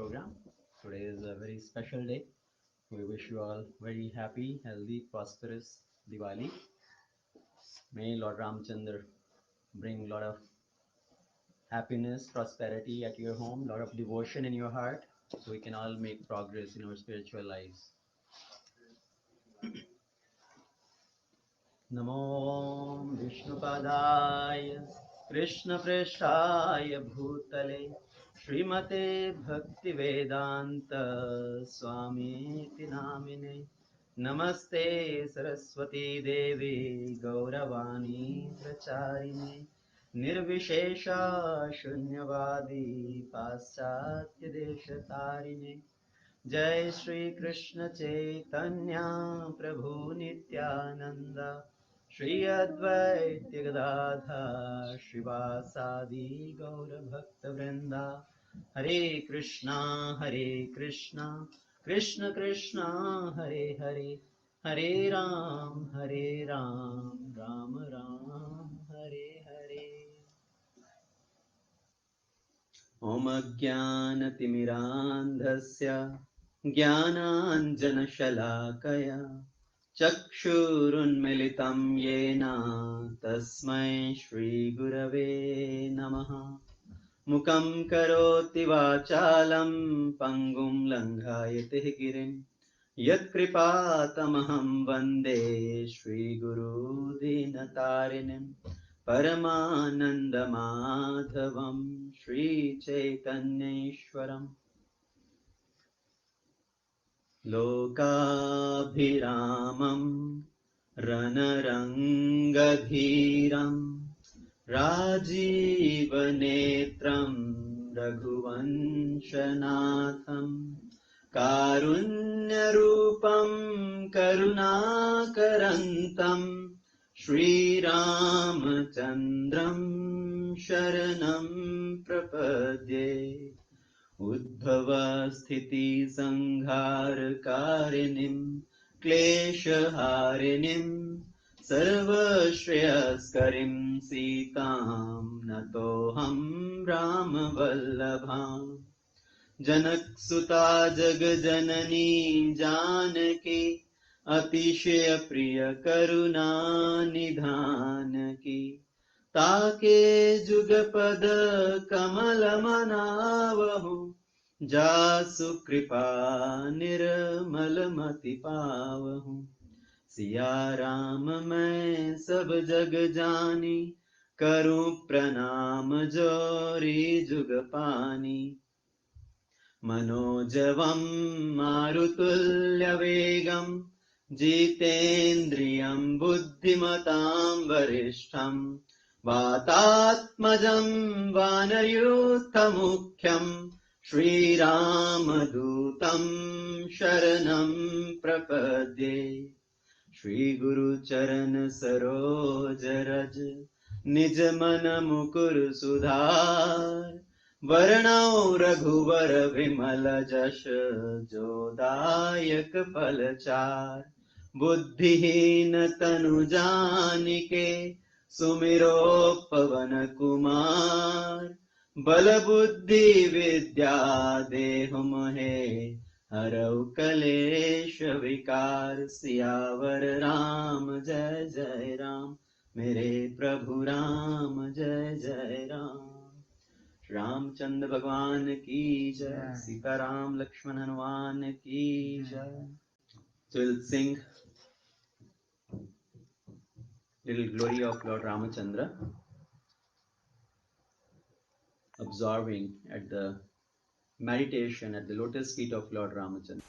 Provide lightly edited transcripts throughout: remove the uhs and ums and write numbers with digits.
program. Today is a very special day. We wish you all very happy, healthy, prosperous Diwali. May Lord Ramchandra bring a lot of happiness, prosperity at your home, a lot of devotion in your heart, so we can all make progress in our spiritual lives. Namo Vishnupadaya Krishna Preshaya Bhutale Srimate Bhaktivedanta Swami Namine Namaste Saraswati Devi Gauravani Pracharine Nirvishesha Shunyavadi Paschatya Deshatarine Jai Shri Krishna Chaitanya Prabhu Nityananda Shri Advaita Gadadha Shivasadi Gaura Bhakta Vrinda Hare Krishna Krishna Krishna Hare Hare Hare Ram Ram Ram Hare Hare Om Ajnanatimirandhasya ज्ञानाञ्जनशलाकया चक्षुरुन्मिलितं येन तस्मै श्रीगुरवे नमः मुखं करोति वाचालं पङ्गुं लङ्घयते गिरिं यत्कृपातमहं वन्दे श्रीगुरुदीनतारिणीं परमानन्दमाधवं श्रीचैतन्येश्वरम् लोकाभिरामं रणरङ्गधीरं राजीवनेत्रं रघुवंशनाथं कारुण्यरूपं करुणाकरन्तं श्रीरामचन्द्रं शरणं प्रपद्ये उद्भवस्थितिसंहारकारिणीं क्लेशहारिणीं सर्वश्रेयस्करीं सीतां नतोऽहं रामवल्लभां जनकसुता जगजननी जानकी अतिशयप्रियकरुणानिधानकी ताके जुगपद कमलमनावहु जासु कृपा निर्मलमति पावहु सिया राम मैं सब जग जानी करूं प्रणाम जोरी जुग पानी मनोजवं मारुतुल्यवेगं जितेन्द्रियं बुद्धिमतां वरिष्ठं वातात्मजं वानरयूथमुख्यं श्रीरामदूतं शरणं प्रपद्ये श्रीगुरुचरण सरोज रज निज मन मुकुर सुधार वर्णौ रघुवर विमल जश जोदायक फलचार बुद्धिहीन तनु जानिके सुमिरो पवन कुमार बल बुद्धि विद्या देहु मोहे हरौ कलेश विकार सियावर राम जय जय राम मेरे प्रभु राम जय जय राम रामचंद्र भगवान की जय सीताराम लक्ष्मण हनुमान की जय So we'll sing little glory of Lord Ramachandra, absorbing at the meditation at the lotus feet of Lord Ramachandra.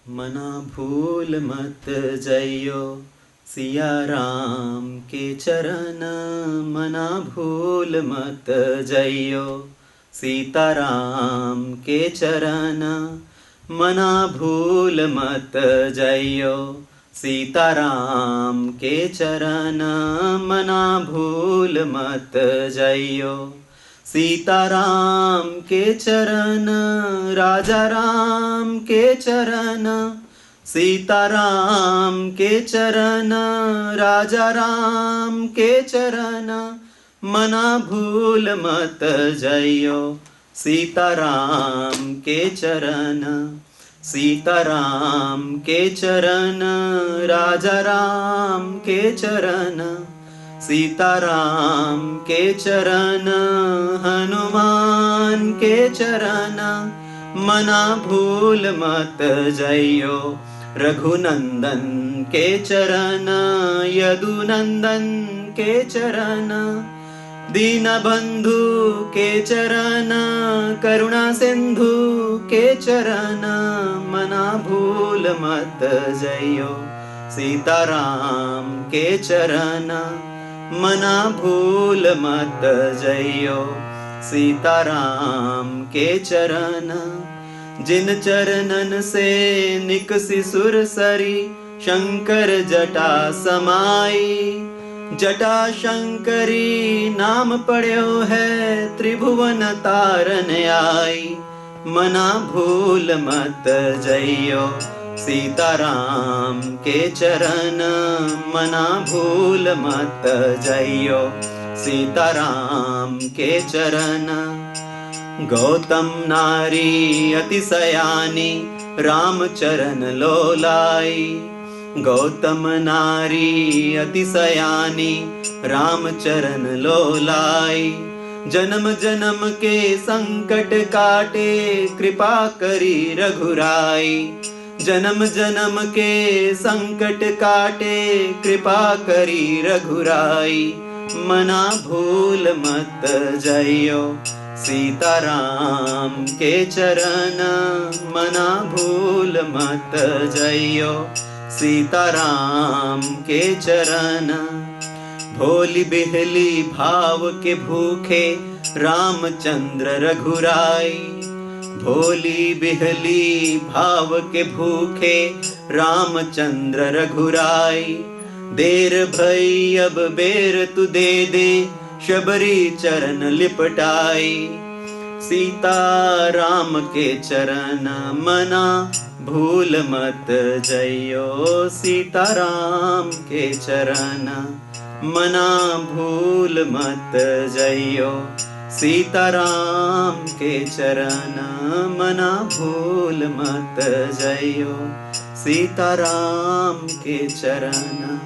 मना भूल मत जइयो सिया राम के चरण मना भूल मत जइयो सीताराम के चरण मना भूल मत जइयो सीताराम के चरण मना भूल मत जइयो सीताराम के चरण राजा राम के चरण सीताराम के चरण राजा राम के चरण मना भूल मत जइयो सीताराम के चरण, सीताराम के चरण, राजा राम के चरण, सीताराम के चरण, हनुमान के चरण, मना भूल मत जइयो, रघुनंदन के चरण, यदुनंदन के चरण, दीनबंधु के चरण, करुणा सिंधु के चरण, मना भूल मत जइयो, सीताराम के चरण, मना भूल मत जइयो, सीताराम के चरण, जिन चरणन से निकसी सुरसरी, शंकर जटा समाई, जटा शंकरी नाम पढ़्यो है, त्रिभुवन तारन आई, मना भूल मत जइयो, सीताराम के चरण, मना भूल मत जइयो, सीताराम के चरण, गौतम नारी अतिशयानी, राम चरण लोलाई, गौतम नारी अतिशयानी, राम चरण लोलाई, जन्म जन्म के संकट काटे, कृपा करी रघुराई, जन्म जन्म के संकट काटे, कृपा करी रघुराई, मना भूल मत जइयो, सीताराम के चरण, मना भूल मत जइयो, सीताराम के चरण, भोली बिहली भाव के भूखे, रामचंद्र रघुराई, भोली बिहली भाव के भूखे, रामचंद्र रघुराई, देर भई अब बेर तु दे दे, शबरी चरण लिपटाई, सीता राम के चरण, मना भूल मत जइयो, सीताराम के चरण, मना भूल मत जइयो, सीताराम के चरण, मना भूल मत जइयो, सीताराम के चरण,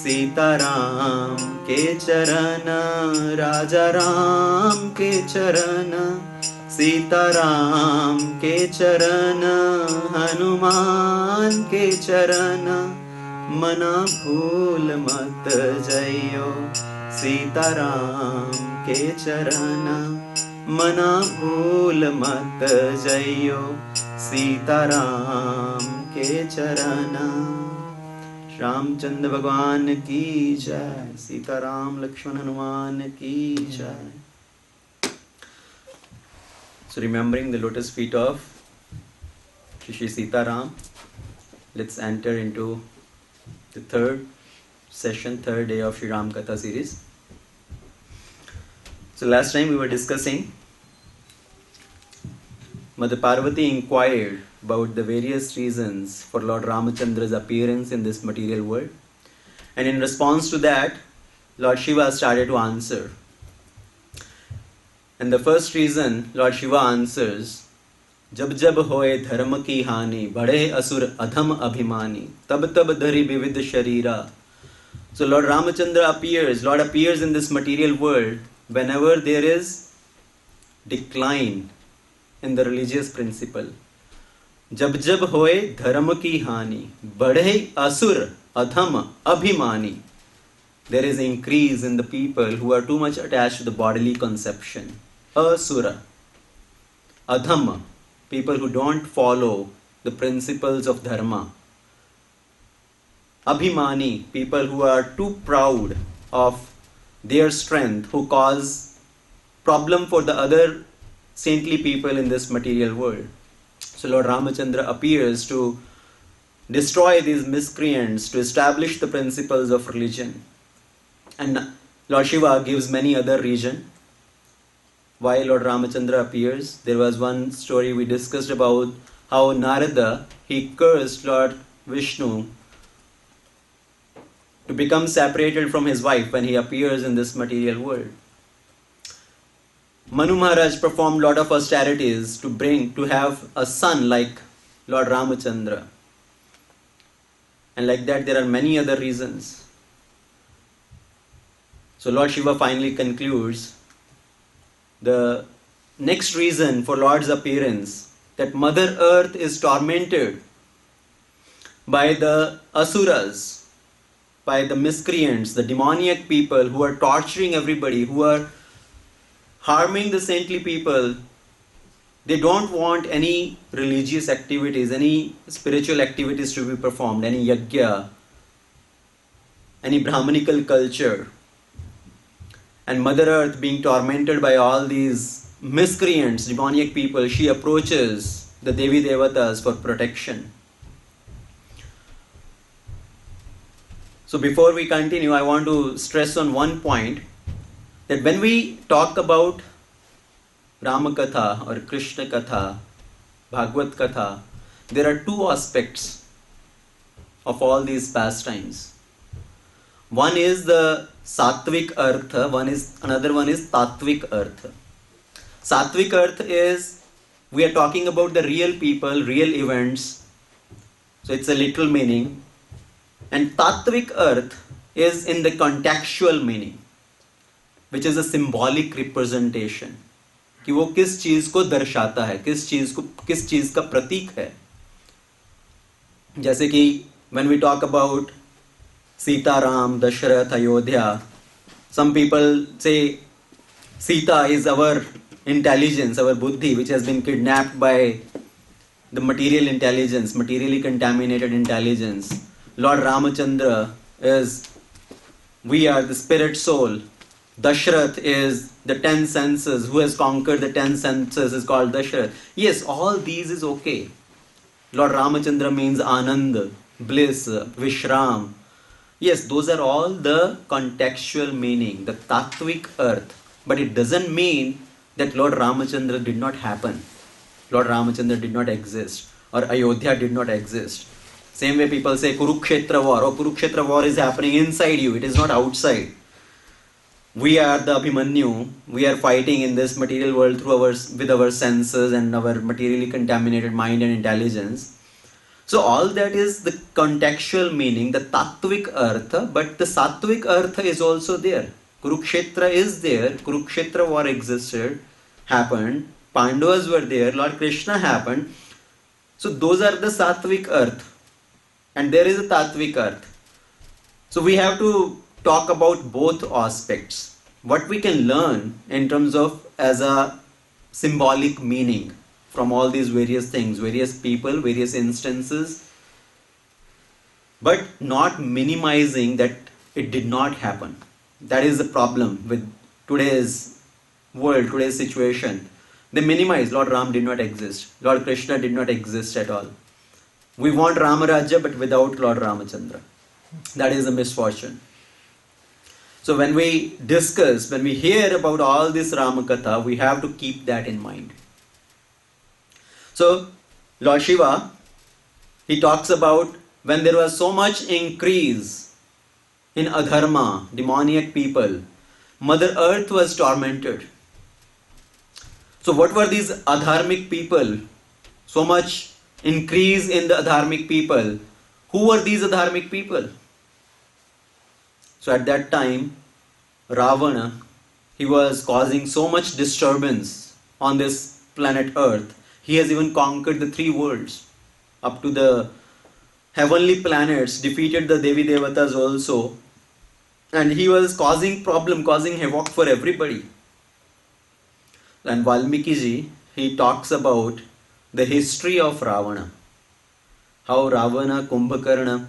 सीताराम के चरण, राजा राम के चरण, सीताराम के चरण, हनुमान के चरण, मना भूल मत जइयो, सीताराम के चरण, मना भूल मत जइयो, सीताराम के चरण। रामचंद्र भगवान की जय, सीताराम लक्ष्मण हनुमान की जय। So remembering the lotus feet of Shri Sitaram, let's enter into the third session, third day of Shri Ram Katha series. So last time we were discussing, Mother Parvati inquired about the various reasons for Lord Ramachandra's appearance in this material world. And in response to that, Lord Shiva started to answer. And the first reason Lord Shiva answers, जब जब होए धर्म की हानि, बढ़े असुर अधम अभिमानी, तब तब धरि विविध शरीरा. So Lord Ramachandra appears, Lord appears in this material world whenever there is decline in the religious principle. जब जब होए धर्म की हानि, बढ़े असुर अधम अभिमानी. There is increase in the people who are too much attached to the bodily conception. Asura, adhamma, people who don't follow the principles of dharma. Abhimani, people who are too proud of their strength, who cause problem for the other saintly people in this material world. So Lord Ramachandra appears to destroy these miscreants, to establish the principles of religion. And Lord Shiva gives many other reasons why Lord Ramachandra appears. There was one story we discussed about how Narada, he cursed Lord Vishnu to become separated from his wife when he appears in this material world. Manu Maharaj performed lot of austerities to have a son like Lord Ramachandra. And like that, there are many other reasons. So Lord Shiva finally concludes the next reason for Lord's appearance, that Mother Earth is tormented by the asuras, by the miscreants, the demoniac people who are torturing everybody, who are harming the saintly people. They don't want any religious activities, any spiritual activities to be performed, any yajna, any Brahmanical culture. And Mother Earth, being tormented by all these miscreants, demoniac people, she approaches the Devi Devatas for protection. So before we continue, I want to stress on one point, that when we talk about Rama Katha or Krishna Katha, Bhagavad Katha, there are two aspects of all these pastimes. One is the Satvik Artha, another one is Tatvik Artha. Satvik Artha is, we are talking about the real people, real events, so it's a literal meaning. And Tatvik Artha is in the contextual meaning, which is a symbolic representation. कि वो किस चीज को दर्शाता है, किस चीज का प्रतीक है. जैसे कि when we talk about Sita, Ram, Dasharath, Ayodhya, some people say Sita is our intelligence, our buddhi, which has been kidnapped by the material intelligence, materially contaminated intelligence. Lord Ramachandra is, we are the spirit soul. Dasharath is the 10 senses. Who has conquered the 10 senses is called Dasharath. Yes, all these is okay. Lord Ramachandra means Anand, bliss, Vishram. Yes, those are all the contextual meaning, the Tatvik Earth. But it doesn't mean that Lord Ramachandra did not happen. Lord Ramachandra did not exist, or Ayodhya did not exist. Same way people say Kurukshetra war. Oh, Kurukshetra war is happening inside you. It is not outside. We are the Abhimanyu. We are fighting in this material world with our senses and our materially contaminated mind and intelligence. So all that is the contextual meaning, the Tattvik Artha, but the Sattvic Artha is also there. Kurukshetra is there. Kurukshetra war existed, happened. Pandavas were there. Lord Krishna happened. So those are the Sattvic Artha. And there is a Tattvik Artha. So we have to talk about both aspects. What we can learn in terms of as a symbolic meaning from all these various things, various people, various instances, but not minimizing that it did not happen. That is the problem with today's world, today's situation. They minimize Lord Ram did not exist. Lord Krishna did not exist at all. We want Ramarajya but without Lord Ramachandra. That is a misfortune. So when we discuss, when we hear about all this Ramakatha, we have to keep that in mind. So Lord Shiva, he talks about when there was so much increase in adharma, demoniac people, Mother Earth was tormented. So what were these adharmic people? So much increase in the adharmic people. Who were these adharmic people? So at that time, Ravana, he was causing so much disturbance on this planet Earth. He has even conquered the 3 worlds. Up to the heavenly planets, defeated the Devi Devatas also. And he was causing problem, causing havoc for everybody. And Valmiki ji, he talks about the history of Ravana. How Ravana, Kumbhakarna,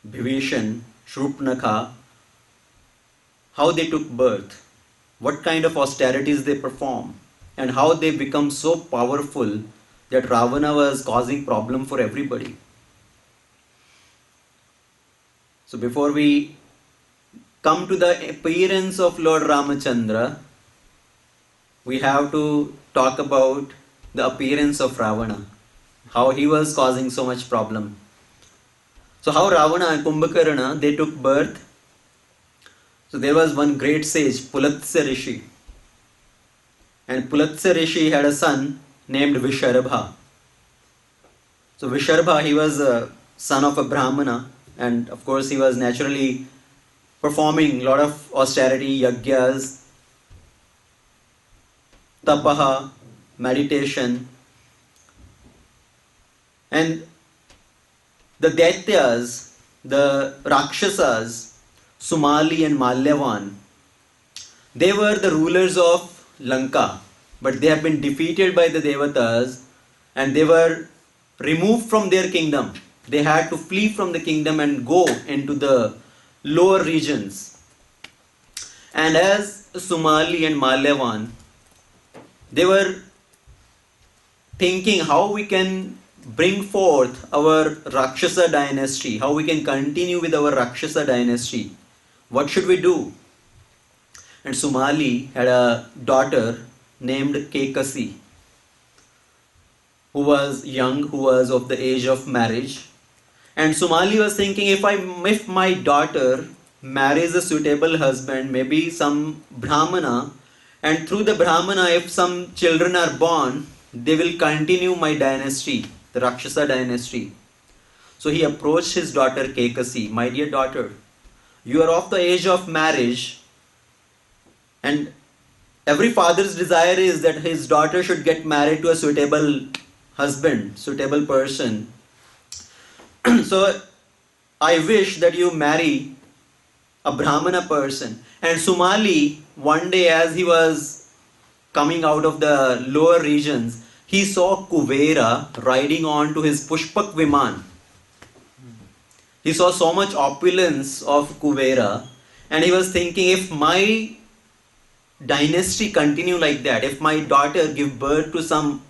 Bhivishan, Shrupnakha, how they took birth, what kind of austerities they perform, and how they become so powerful that Ravana was causing problem for everybody. So before we come to the appearance of Lord Ramachandra, we have to talk about the appearance of Ravana, how he was causing so much problem. So how Ravana and Kumbhakarna, they took birth. So there was one great sage, Pulatsya Rishi. And Pulatsa Rishi had a son named Visharbha. So Visharbha, he was a son of a Brahmana, and of course he was naturally performing a lot of austerity, yagyas, tapaha, meditation, and the Daityas, the Rakshasas, Sumali and Malyavan, they were the rulers of Lanka, but they have been defeated by the Devatas and they were removed from their kingdom. They had to flee from the kingdom and go into the lower regions. And as Sumali and Malyavan, they were thinking how we can bring forth our Rakshasa dynasty, how we can continue with our Rakshasa dynasty. What should we do? And Sumali had a daughter named Kekasi, who was young, who was of the age of marriage. And Sumali was thinking, if my daughter marries a suitable husband, maybe some Brahmana, and through the Brahmana, if some children are born, they will continue my dynasty, the Rakshasa dynasty. So he approached his daughter Kekasi, my dear daughter, you are of the age of marriage, and every father's desire is that his daughter should get married to a suitable husband, suitable person. So I wish that you marry a Brahmana person. And Sumali, one day as he was coming out of the lower regions, he saw Kuvera riding on to his Pushpak Viman. He saw so much opulence of Kuvera, and he was thinking, if my dynasty continue like that, if my daughter give birth to some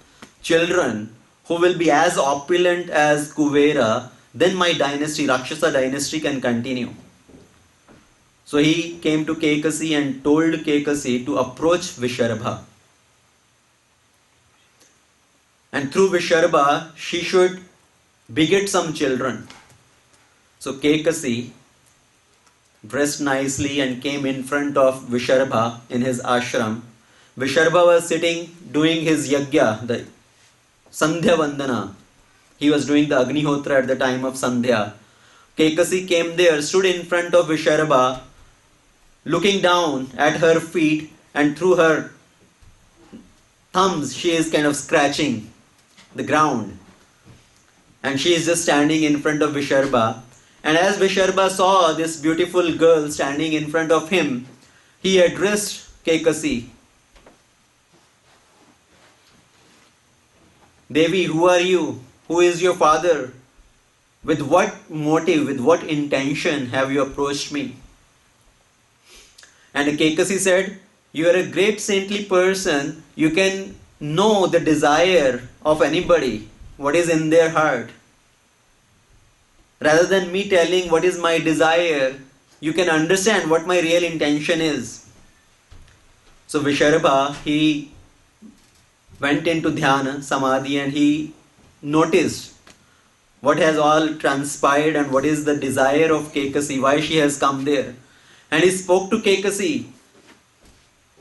children who will be as opulent as Kuvera, then my dynasty, Rakshasa dynasty, can continue. So he came to Kekasi and told Kekasi to approach Visharbha. And through Visharbha, she should beget some children. So Kekasi dressed nicely and came in front of Visharbha in his ashram. Visharbha was sitting doing his yagya, the Sandhya Vandana. He was doing the Agnihotra at the time of Sandhya. Kekasi came there, stood in front of Visharbha, looking down at her feet, and through her thumbs she is kind of scratching the ground. And she is just standing in front of Visharbha. And as Visharbha saw this beautiful girl standing in front of him, he addressed Kekasi. Devi, who are you? Who is your father? With what motive, with what intention have you approached me? And Kekasi said, you are a great saintly person. You can know the desire of anybody, what is in their heart. Rather than me telling what is my desire, you can understand what my real intention is. So Visharbha, he went into dhyana, samadhi, and he noticed what has all transpired and what is the desire of Kekasi, why she has come there. And he spoke to Kekasi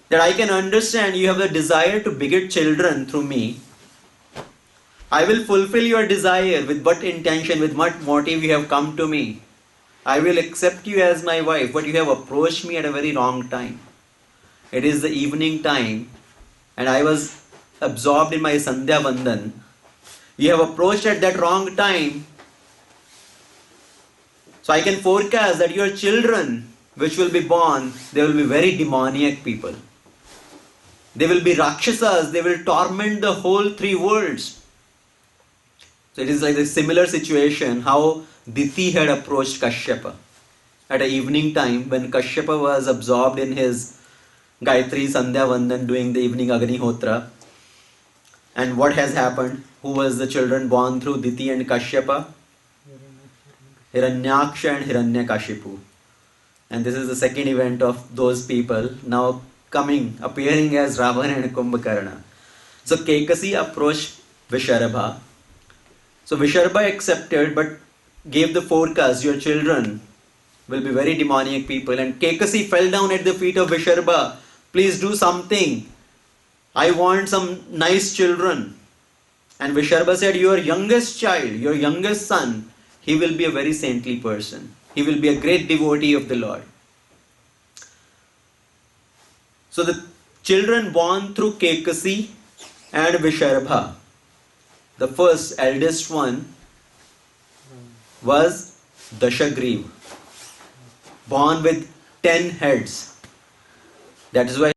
that I can understand you have the desire to beget children through me. I will fulfill your desire. With what intention, with what motive you have come to me. I will accept you as my wife, but you have approached me at a very wrong time. It is the evening time and I was absorbed in my Sandhya Vandan. You have approached at that wrong time. So I can forecast that your children which will be born, they will be very demoniac people. They will be Rakshasas, they will torment the whole three worlds. So it is like a similar situation how Diti had approached Kashyapa at an evening time when Kashyapa was absorbed in his Gayatri Sandhya Vandan doing the evening Agnihotra. And what has happened? Who was the children born through Diti and Kashyapa? Hiranyaksha and Hiranyakashipu. And this is the second event of those people now appearing as Ravana and Kumbhakarna. So Kekasi approached Visharbha. So Visharbha accepted but gave the forecast, your children will be very demoniac people. And Kekasi fell down at the feet of Visharbha. Please do something. I want some nice children. And Visharva said, your youngest child, your youngest son, he will be a very saintly person. He will be a great devotee of the Lord. So the children born through Kekasi and Visharva, the first eldest one was Dashagriv, born with 10 heads. That is why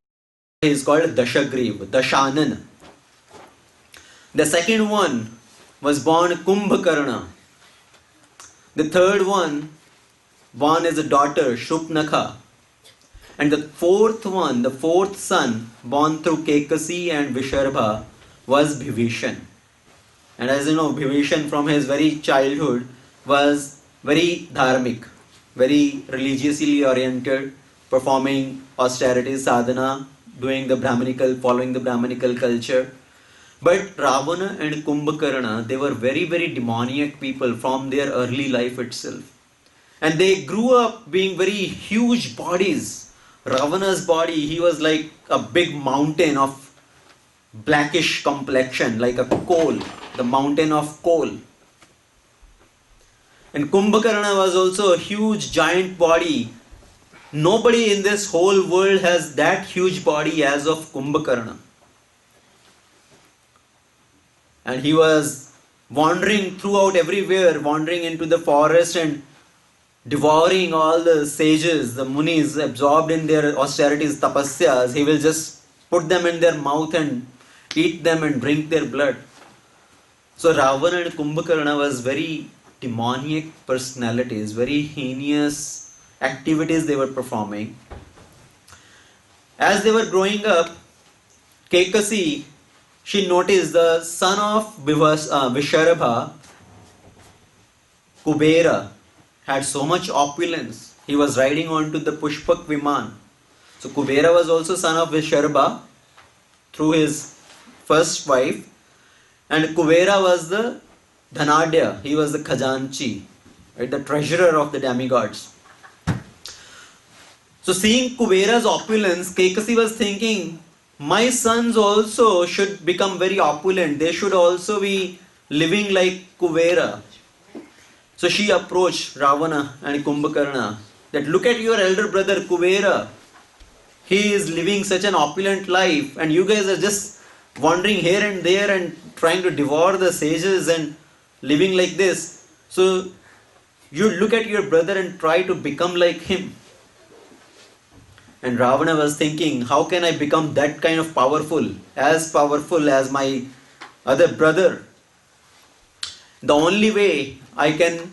he is called Dashagriv, Dashanan. The second one was born Kumbhakarna. The third one born as a daughter, Shupnakha. And the fourth one, the fourth son, born through Kekasi and Visharva, was Bhivishan. And as you know, Bhivishan from his very childhood was very dharmic, very religiously oriented, performing austerities, sadhana, doing the Brahmanical, following the Brahmanical culture. But Ravana and Kumbhakarna, they were very, very demoniac people from their early life itself. And they grew up being very huge bodies. Ravana's body, he was like a big mountain of blackish complexion, like a coal, the mountain of coal. And Kumbhakarna was also a huge giant body. Nobody in this whole world has that huge body as of Kumbhakarna. And he was wandering throughout everywhere, wandering into the forest and devouring all the sages, the munis, absorbed in their austerities, tapasyas. He will just put them in their mouth and eat them and drink their blood. So Ravana and Kumbhakarna was very demoniac personalities, very heinous activities they were performing. As they were growing up, Kekasi, she noticed the son of Visharabha, Kubera, had so much opulence. He was riding onto the Pushpak Viman. So Kubera was also son of Visharabha through his first wife. And Kubera was the Dhanadya. He was the Khajanchi, right, the treasurer of the demigods. So seeing Kubera's opulence, Kekasi was thinking, my sons also should become very opulent. They should also be living like Kubera. So she approached Ravana and Kumbhakarna that look at your elder brother Kubera. He is living such an opulent life and you guys are just wandering here and there and trying to devour the sages and living like this. So you look at your brother and try to become like him. And Ravana was thinking, how can I become that kind of powerful as my other brother? The only way I can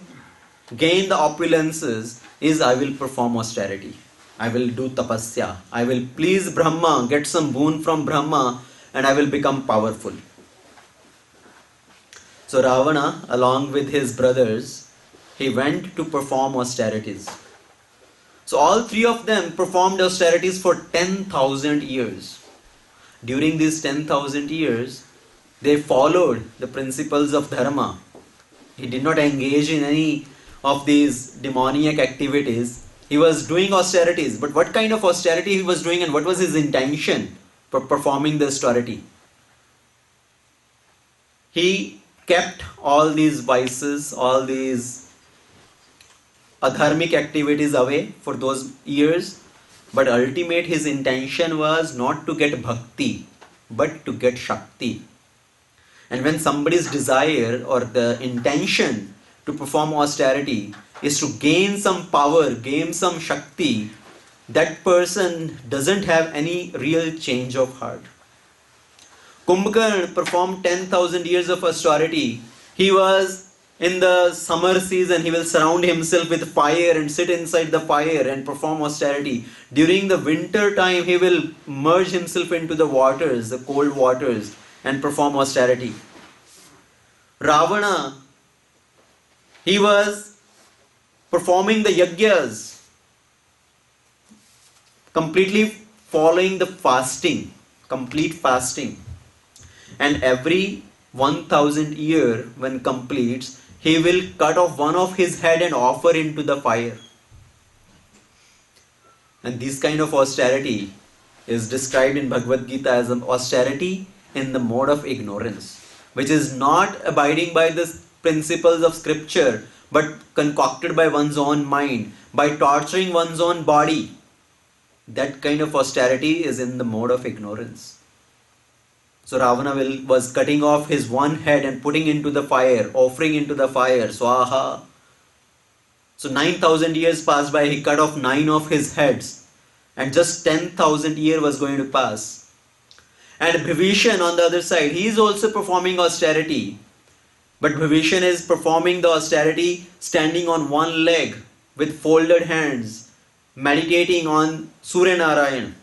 gain the opulences is I will perform austerity. I will do tapasya. I will please Brahma, get some boon from Brahma, and I will become powerful. So Ravana, along with his brothers, he went to perform austerities. So all three of them performed austerities for 10,000 years. During these 10,000 years, they followed the principles of dharma. He did not engage in any of these demoniac activities. He was doing austerities. But what kind of austerity he was doing and what was his intention for performing the austerity? He kept all these vices, all these adharmic activities away for those years, but ultimate his intention was not to get bhakti, but to get shakti. And when somebody's desire or the intention to perform austerity is to gain some power, gain some shakti, that person doesn't have any real change of heart. Kumbhakarna performed 10,000 years of austerity. He was in the summer season, he will surround himself with fire and sit inside the fire and perform austerity. During the winter time, he will merge himself into the waters, the cold waters, and perform austerity. Ravana, he was performing the yajnas, completely following the fasting, complete fasting. And every 1,000 year when completes, he will cut off one of his head and offer into the fire. And this kind of austerity is described in Bhagavad Gita as an austerity in the mode of ignorance, which is not abiding by the principles of scripture, but concocted by one's own mind, by torturing one's own body. That kind of austerity is in the mode of ignorance. So Ravana was cutting off his one head and putting into the fire, offering into the fire, swaha. So 9,000 years passed by, he cut off 9 of his heads, and just 10,000 years was going to pass. And Bhivishan on the other side, he is also performing austerity. But Bhivishan is performing the austerity standing on one leg with folded hands, meditating on Surya Narayan.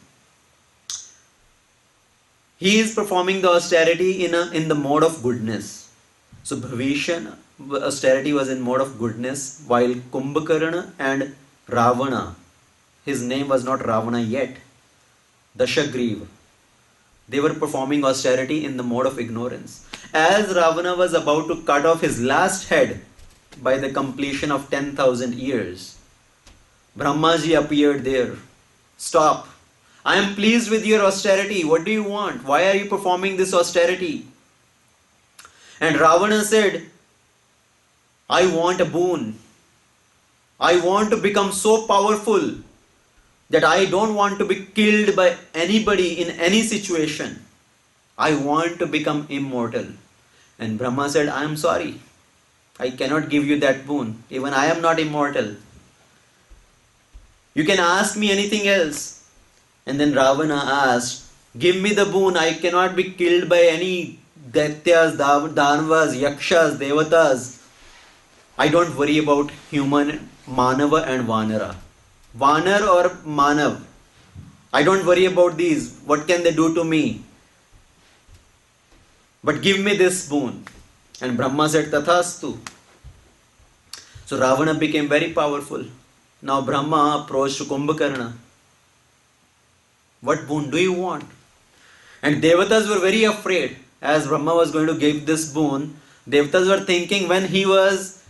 He is performing the austerity in the mode of goodness. So Bhivishan, austerity was in mode of goodness, while Kumbhakarna and Ravana, his name was not Ravana yet, Dashagriva, they were performing austerity in the mode of ignorance. As Ravana was about to cut off his last head by the completion of 10,000 years, Brahmaji appeared there. Stop. I am pleased with your austerity. What do you want? Why are you performing this austerity? And Ravana said, I want a boon. I want to become so powerful that I don't want to be killed by anybody in any situation. I want to become immortal. And Brahma said, I am sorry. I cannot give you that boon. Even I am not immortal. You can ask me anything else. And then Ravana asked, give me the boon. I cannot be killed by any Daityas, Danvas, Yakshas, Devatas. I don't worry about human, Manava and Vanara. Vanar or Manav. I don't worry about these. What can they do to me? But give me this boon. And Brahma said, Tathastu. So Ravana became very powerful. Now Brahma approached Kumbhakarna. What boon do you want? And Devatas were very afraid. As Brahma was going to give this boon, Devatas were thinking when he was,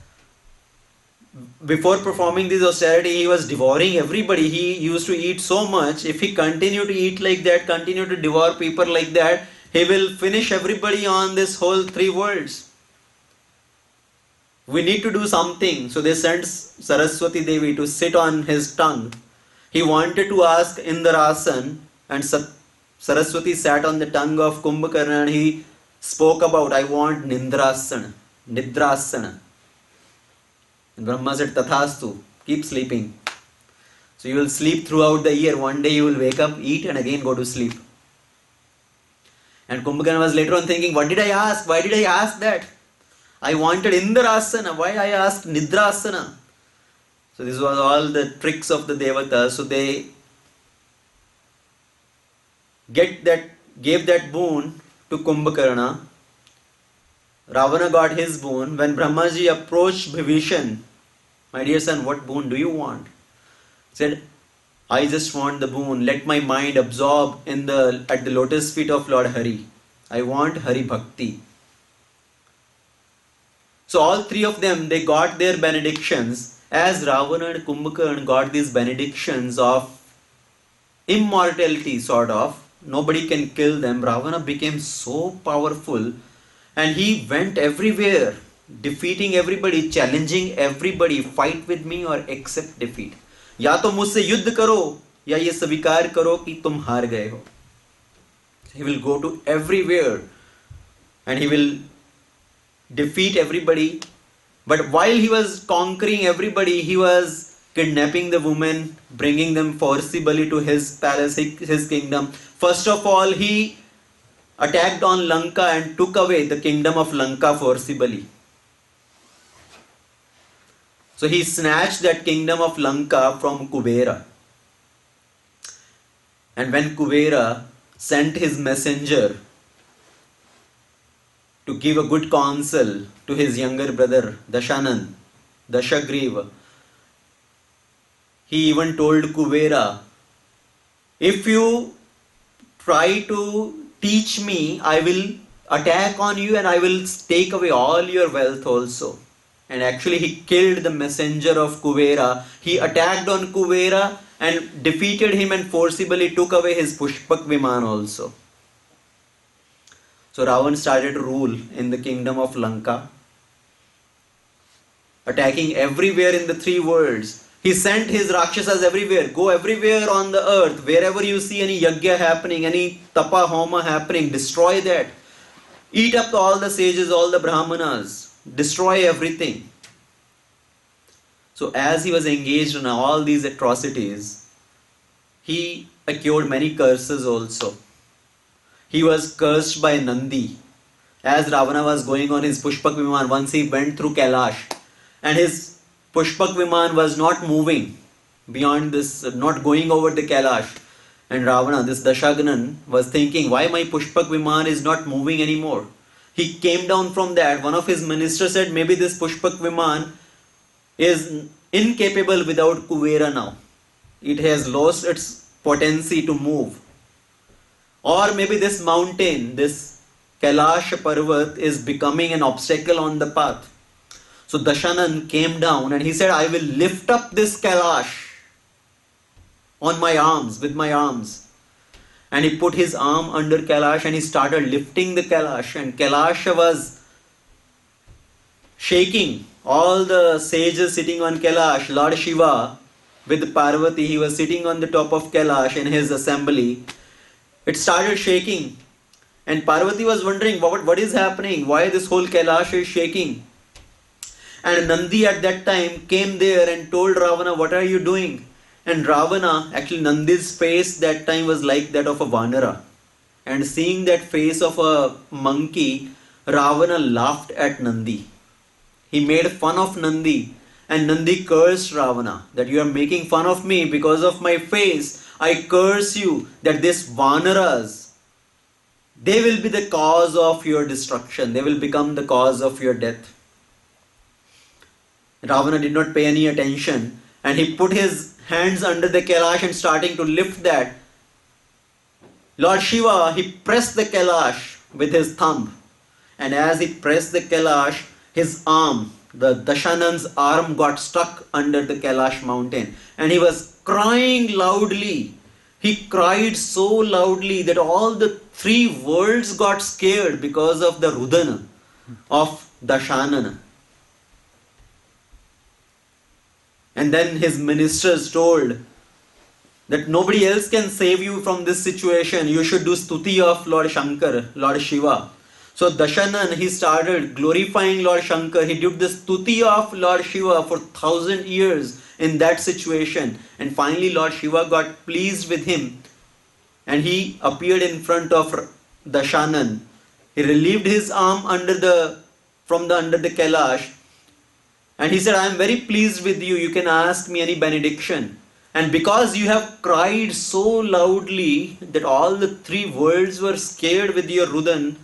before performing this austerity, he was devouring everybody. He used to eat so much. If he continued to eat like that, continue to devour people like that, he will finish everybody on this whole 3 worlds. We need to do something. So they sent Saraswati Devi to sit on his tongue. He wanted to ask Indarasan, and Saraswati sat on the tongue of Kumbhakarna and he spoke about, I want Nindrasana, Nidrasana. And Brahma said, Tathastu, keep sleeping. So you will sleep throughout the year. One day you will wake up, eat and again go to sleep. And Kumbhakarna was later on thinking, what did I ask? Why did I ask that? I wanted Indrasana. Why I asked Nidrasana? So this was all the tricks of the Devatas. So they gave that boon to Kumbhakarna. Ravana got his boon. When Brahmaji approached Bhivishan, my dear son, what boon do you want? He said, I just want the boon. Let my mind absorb at the lotus feet of Lord Hari. I want Hari Bhakti. So all 3 of them, they got their benedictions. As Ravana and Kumbhakarna got these benedictions of immortality, sort of, nobody can kill them. Ravana became so powerful and he went everywhere, defeating everybody, challenging everybody, fight with me or accept defeat. या तो मुझसे युद्ध करो या ये स्वीकार करो कि तुम हार गए हो. He will go to everywhere and he will defeat everybody. But while he was conquering everybody, he was kidnapping the women, bringing them forcibly to his palace, his kingdom. First of all, he attacked on Lanka and took away the kingdom of Lanka forcibly. So he snatched that kingdom of Lanka from Kubera. And when Kubera sent his messenger to give a good counsel to his younger brother Dashagriva, he even told Kubera, if you try to teach me, I will attack on you and I will take away all your wealth also. And actually he killed the messenger of Kubera. He attacked on Kubera and defeated him and forcibly took away his Pushpak Viman also. So Ravan started to rule in the kingdom of Lanka, attacking everywhere in the three worlds. He sent his Rakshasas everywhere. Go everywhere on the earth. Wherever you see any yajna happening, any tapa homa happening, destroy that. Eat up all the sages, all the brahmanas. Destroy everything. So as he was engaged in all these atrocities, he acquired many curses also. He was cursed by Nandi. As Ravana was going on his Pushpak Viman, once he went through Kailash, and his Pushpak Viman was not moving beyond this, not going over the Kailash. And Ravana, this Dashaganan, was thinking, why my Pushpak Viman is not moving anymore? He came down from that. One of his ministers said, maybe this Pushpak Viman is incapable without Kuvera now. It has lost its potency to move. Or maybe this mountain, this Kailash Parvat is becoming an obstacle on the path. So Dashanan came down and he said, I will lift up this Kailash on my arms, with my arms. And he put his arm under Kailash and he started lifting the Kailash. And Kailash was shaking. All the sages sitting on Kailash, Lord Shiva with Parvati, he was sitting on the top of Kailash in his assembly. It started shaking. And Parvati was wondering, what is happening? Why this whole Kailash is shaking? And Nandi at that time came there and told Ravana, what are you doing? And Ravana, actually Nandi's face that time was like that of a Vanara. And seeing that face of a monkey, Ravana laughed at Nandi. He made fun of Nandi. And Nandi cursed Ravana, that you are making fun of me because of my face. I curse you that these Vanaras, they will be the cause of your destruction. They will become the cause of your death. Ravana did not pay any attention and he put his hands under the Kailash and starting to lift that. Lord Shiva, he pressed the Kailash with his thumb. And as he pressed the Kailash, his arm, the Dashanan's arm got stuck under the Kailash mountain. And he was crying loudly. He cried so loudly that all the three worlds got scared because of the Rudana of Dashanana. And then his ministers told that nobody else can save you from this situation. You should do stuti of Lord Shankar, Lord Shiva. So Dashanan, he started glorifying Lord Shankar. He did the stuti of Lord Shiva for 1,000 years in that situation. And finally Lord Shiva got pleased with him. And he appeared in front of Dashanan. He relieved his arm under the Kailash. And he said, I am very pleased with you. You can ask me any benediction. And because you have cried so loudly that all the three worlds were scared with your Rudan,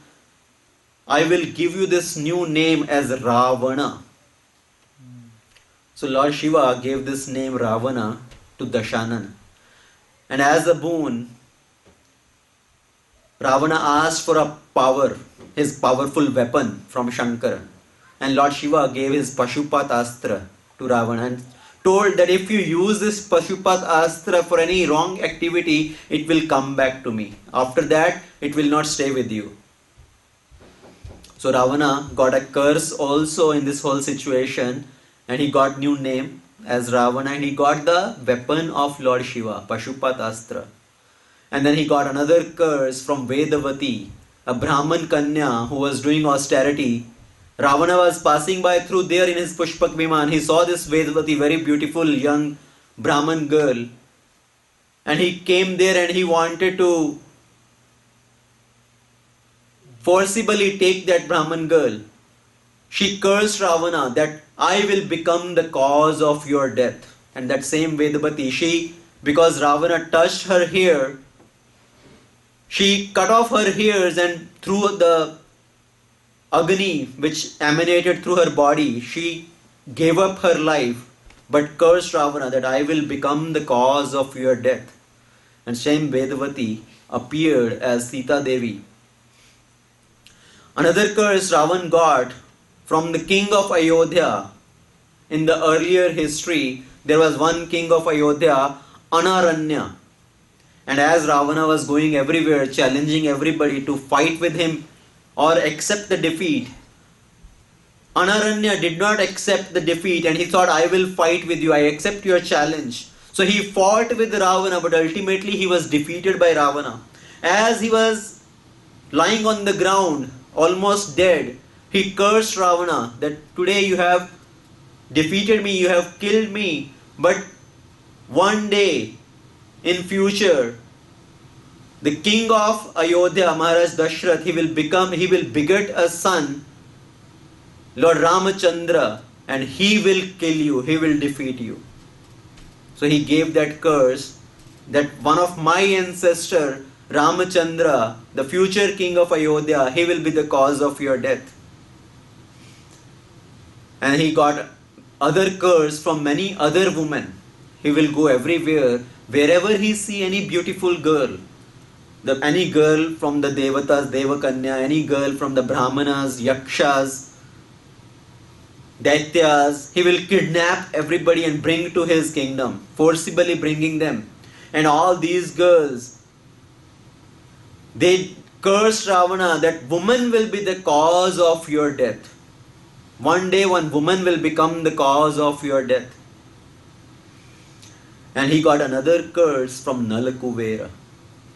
I will give you this new name as Ravana. So Lord Shiva gave this name Ravana to Dashanan. And as a boon, Ravana asked for a power, his powerful weapon from Shankara. And Lord Shiva gave his Pashupat Astra to Ravana and told that if you use this Pashupat Astra for any wrong activity, it will come back to me. After that, it will not stay with you. So Ravana got a curse also in this whole situation and he got new name as Ravana and he got the weapon of Lord Shiva, Pashupat Astra. And then he got another curse from Vedavati, a Brahman Kanya who was doing austerity. Ravana was passing by through there in his Pushpak Viman. He saw this Vedavati, very beautiful young Brahman girl. And he came there and he wanted to forcibly take that Brahman girl. She cursed Ravana that I will become the cause of your death. And that same Vedavati, because Ravana touched her hair, she cut off her hairs and through the Agni which emanated through her body, she gave up her life but cursed Ravana that I will become the cause of your death. And same Vedavati appeared as Sita Devi. Another curse Ravan got from the king of Ayodhya. In the earlier history, there was one king of Ayodhya, Anaranya. And as Ravana was going everywhere, challenging everybody to fight with him or accept the defeat, Anaranya did not accept the defeat and he thought, I will fight with you, I accept your challenge. So he fought with Ravana, but ultimately he was defeated by Ravana. As he was lying on the ground, almost dead, he cursed Ravana that today you have defeated me, you have killed me, but one day in future, the king of Ayodhya, Maharaj Dashrath, he will beget a son, Lord Ramachandra, and he will kill you, he will defeat you. So he gave that curse that one of my ancestor, Ramachandra, the future king of Ayodhya, he will be the cause of your death. And he got other curse from many other women. He will go everywhere, wherever he see any beautiful girl, any girl from the Devatas, Devakanya, any girl from the Brahmanas, Yakshas, Daityas, he will kidnap everybody and bring to his kingdom, forcibly bringing them. And all these girls, they cursed Ravana that woman will be the cause of your death. One day one woman will become the cause of your death. And he got another curse from Nalakuvera.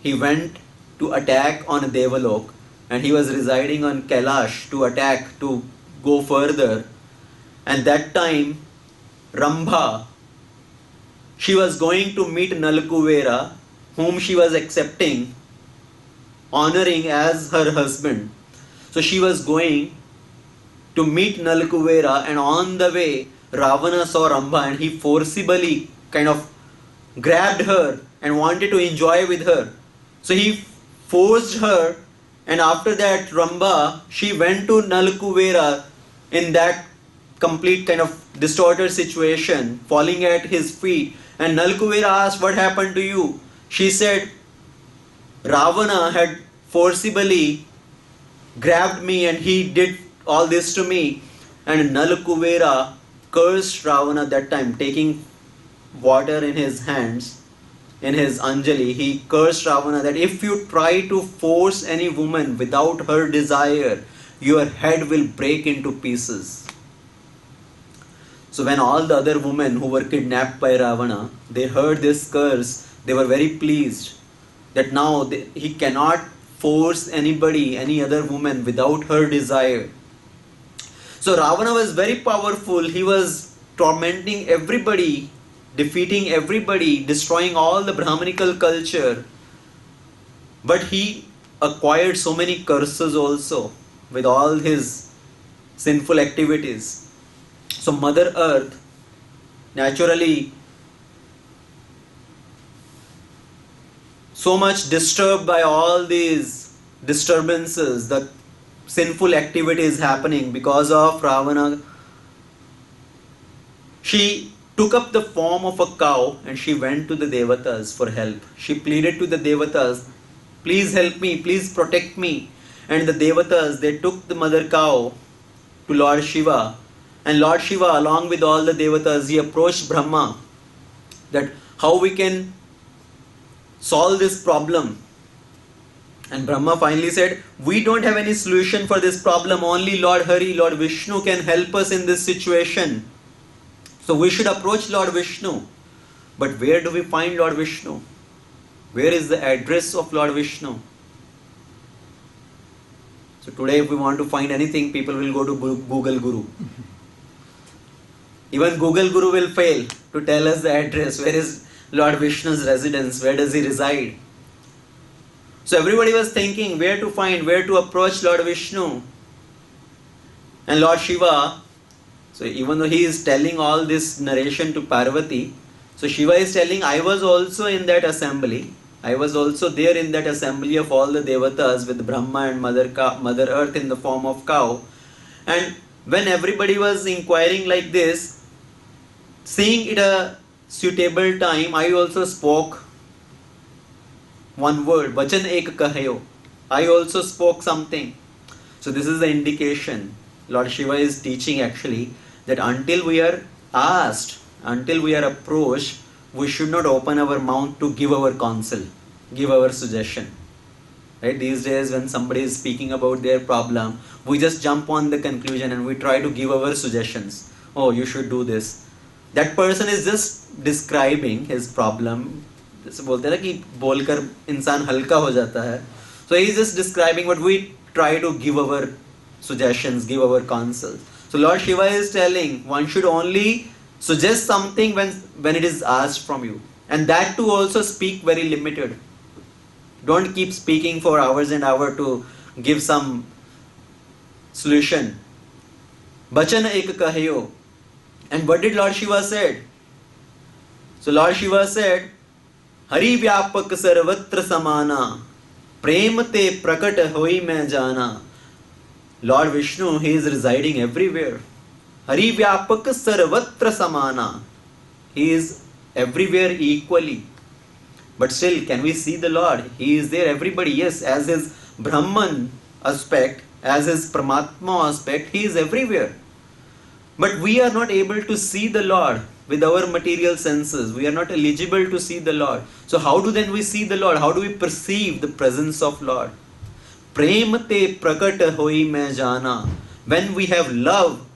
He went to attack on Devalok and he was residing on Kailash to attack, to go further. And that time, Rambha, she was going to meet Nalakuvera, whom she was accepting, honoring as her husband. So she was going to meet Nalakuvera, and on the way, Ravana saw Rambha and he forcibly kind of grabbed her and wanted to enjoy with her. So he forced her, and after that, Rambha, she went to Nalakuvera in that complete kind of distorted situation, falling at his feet. And Nalakuvera asked, what happened to you? She said, Ravana had forcibly grabbed me and he did all this to me. And Nalakuvera cursed Ravana that time, taking water in his hands, in his Anjali. He cursed Ravana that if you try to force any woman without her desire, your head will break into pieces. So when all the other women who were kidnapped by Ravana, they heard this curse, they were very pleased that now he cannot force anybody, any other woman without her desire. So Ravana was very powerful. He was tormenting everybody, defeating everybody, destroying all the Brahmanical culture. But he acquired so many curses also with all his sinful activities. So Mother Earth naturally so much disturbed by all these disturbances, the sinful activities happening because of Ravana, she took up the form of a cow and she went to the Devatas for help. She pleaded to the Devatas, please help me, please protect me. And the Devatas, they took the mother cow to Lord Shiva. And Lord Shiva, along with all the Devatas, he approached Brahma that how we can solve this problem. And Brahma finally said, we don't have any solution for this problem. Only Lord Hari, Lord Vishnu can help us in this situation. So we should approach Lord Vishnu. But where do we find Lord Vishnu? Where is the address of Lord Vishnu? So today if we want to find anything, people will go to Google Guru. Even Google Guru will fail to tell us the address. Where is Lord Vishnu's residence? Where does he reside? So everybody was thinking where to find, where to approach Lord Vishnu. And Lord Shiva, so even though he is telling all this narration to Parvati, so Shiva is telling, I was also in that assembly. I was also there in that assembly of all the Devatas with Brahma and Mother Earth in the form of cow. And when everybody was inquiring like this, seeing it a suitable time, I also spoke one word, Vachan ek kahayo. I also spoke something. So this is the indication. Lord Shiva is teaching actually that until we are asked, until we are approached, we should not open our mouth to give our counsel, give our suggestion. Right? These days, when somebody is speaking about their problem, we just jump on the conclusion and we try to give our suggestions. Oh, you should do this. That person is just describing his problem. जैसे बोलते हैं ना कि बोलकर इंसान हल्का हो जाता है. So he is just describing what we try to give our suggestions, give our counsels. So Lord Shiva is telling one should only suggest something when it is asked from you, and that too also speak very limited. Don't keep speaking for hours and hours to give some solution. Bachan ek kahyo. And what did Lord Shiva said? So Lord Shiva said, Hari Vyapak Sarvatra Samana, Prem te prakat hoi mein jana. Lord Vishnu, he is residing everywhere. Hari Vyapak Sarvatra Samana. He is everywhere equally. But still, can we see the Lord? He is there, everybody. Yes, as his Brahman aspect, as his Paramatma aspect, he is everywhere. But we are not able to see the Lord with our material senses. We are not eligible to see the Lord. So how do then we see the Lord? How do we perceive the presence of Lord? Prem te prakat hoi mein jana. When we have love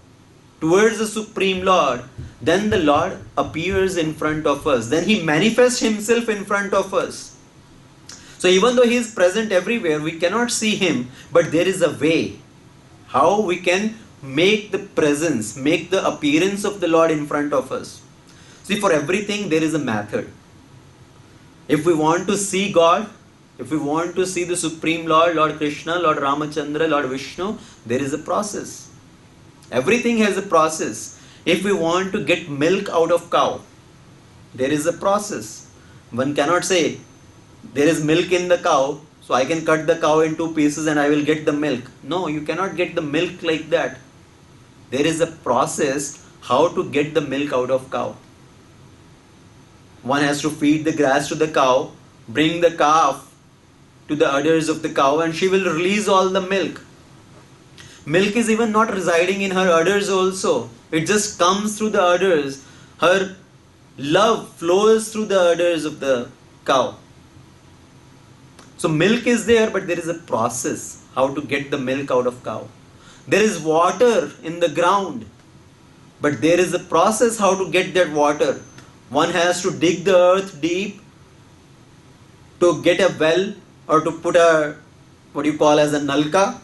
towards the Supreme Lord, then the Lord appears in front of us. Then He manifests Himself in front of us. So even though He is present everywhere, we cannot see Him, but there is a way how we can make the presence, make the appearance of the Lord in front of us. See, for everything there is a method. If we want to see God, if we want to see the Supreme Lord, Lord Krishna, Lord Ramachandra, Lord Vishnu, there is a process. Everything has a process. If we want to get milk out of cow, there is a process. One cannot say, there is milk in the cow, so I can cut the cow in 2 pieces and I will get the milk. No, you cannot get the milk like that. There is a process how to get the milk out of cow. One has to feed the grass to the cow, bring the calf to the udders of the cow, and she will release all the milk. Milk is even not residing in her udders also. It just comes through the udders. Her love flows through the udders of the cow. So milk is there, but there is a process how to get the milk out of cow. There is water in the ground, but there is a process how to get that water. One has to dig the earth deep to get a well, or to put a, what you call as a nalka,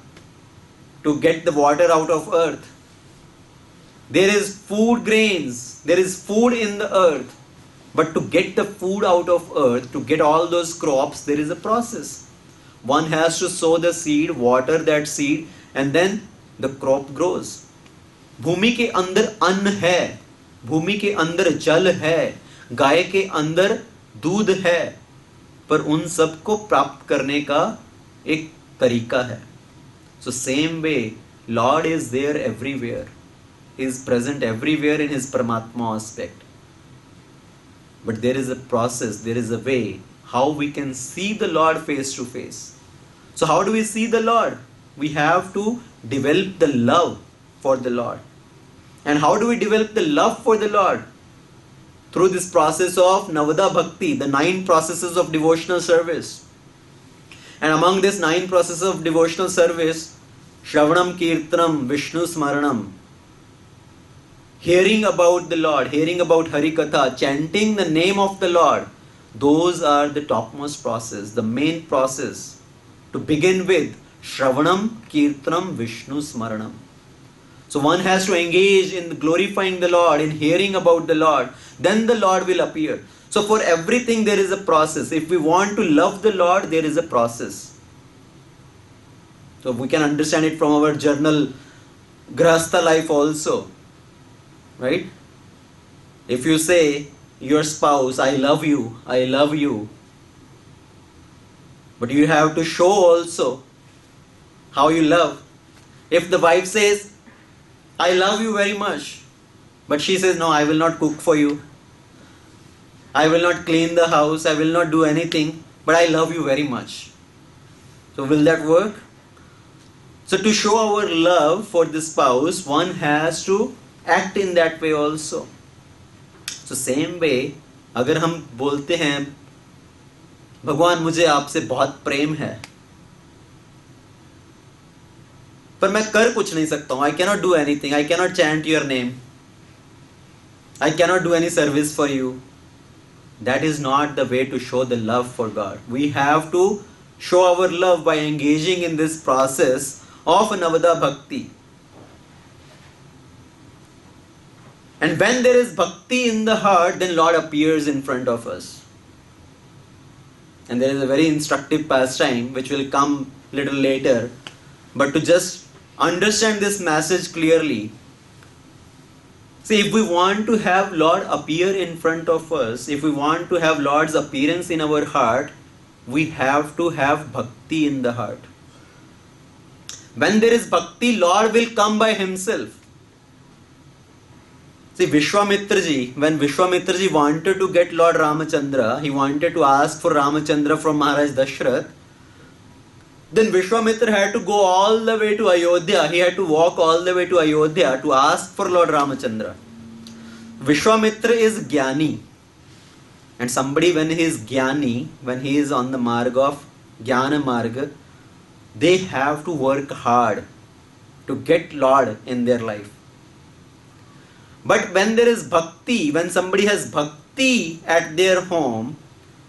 to get the water out of earth. There is food grains, there is food in the earth, but to get the food out of earth, to get all those crops, there is a process. One has to sow the seed, water that seed, and then the crop grows. भूमि के अंदर अन्न है, भूमि के अंदर जल है, गाय के अंदर दूध है, पर उन सबको प्राप्त करने का एक तरीका है. So same way, Lord is there everywhere. He is present everywhere in His Paramatma aspect. But there is a process, there is a way how we can see the Lord face to face. So how do we see the Lord? We have to develop the love for the Lord. And how do we develop the love for the Lord? Through this process of Navada Bhakti, the 9 processes of devotional service. And among this 9 processes of devotional service, Shravanam Kirtanam Vishnu Smaranam, hearing about the Lord, hearing about Hari Katha, chanting the name of the Lord, those are the topmost process, the main process. To begin with, Shravanam Kirtanam Vishnu Smaranam. So one has to engage in glorifying the Lord, in hearing about the Lord, then the Lord will appear. So for everything there is a process. If we want to love the Lord, there is a process. So we can understand it from our journal Grahastha life also. Right? If you say your spouse, I love you, but you have to show also how you love. If the wife says, I love you very much, but she says, no, I will not cook for you, I will not clean the house, I will not do anything, but I love you very much. So will that work? So to show our love for the spouse, one has to act in that way also. So same way, अगर हम बोलते हैं भगवान मुझे आपसे बहुत प्रेम है, पर मैं कर कुछ नहीं सकता हूं, I cannot do anything, I cannot chant your name, I cannot do any service for you, that is not the way to show the love for God. We have to show our love by engaging in this process of Navada Bhakti. And when there is bhakti in the heart, then Lord appears in front of us. And there is a very instructive pastime which will come little later. But to just understand this message clearly, see, if we want to have Lord appear in front of us, if we want to have Lord's appearance in our heart, we have to have bhakti in the heart. When there is bhakti, Lord will come by himself. See, Vishwamitra ji, when Vishwamitra ji wanted to get Lord Ramachandra, he wanted to ask for Ramachandra from Maharaj Dashrath, then Vishwamitra had to go all the way to Ayodhya. He had to walk all the way to Ayodhya to ask for Lord Ramachandra. Vishwamitra is Jnani. And somebody, when he is Jnani, when he is on the marg of Jnana Marga, they have to work hard to get Lord in their life. But when there is bhakti, when somebody has bhakti at their home,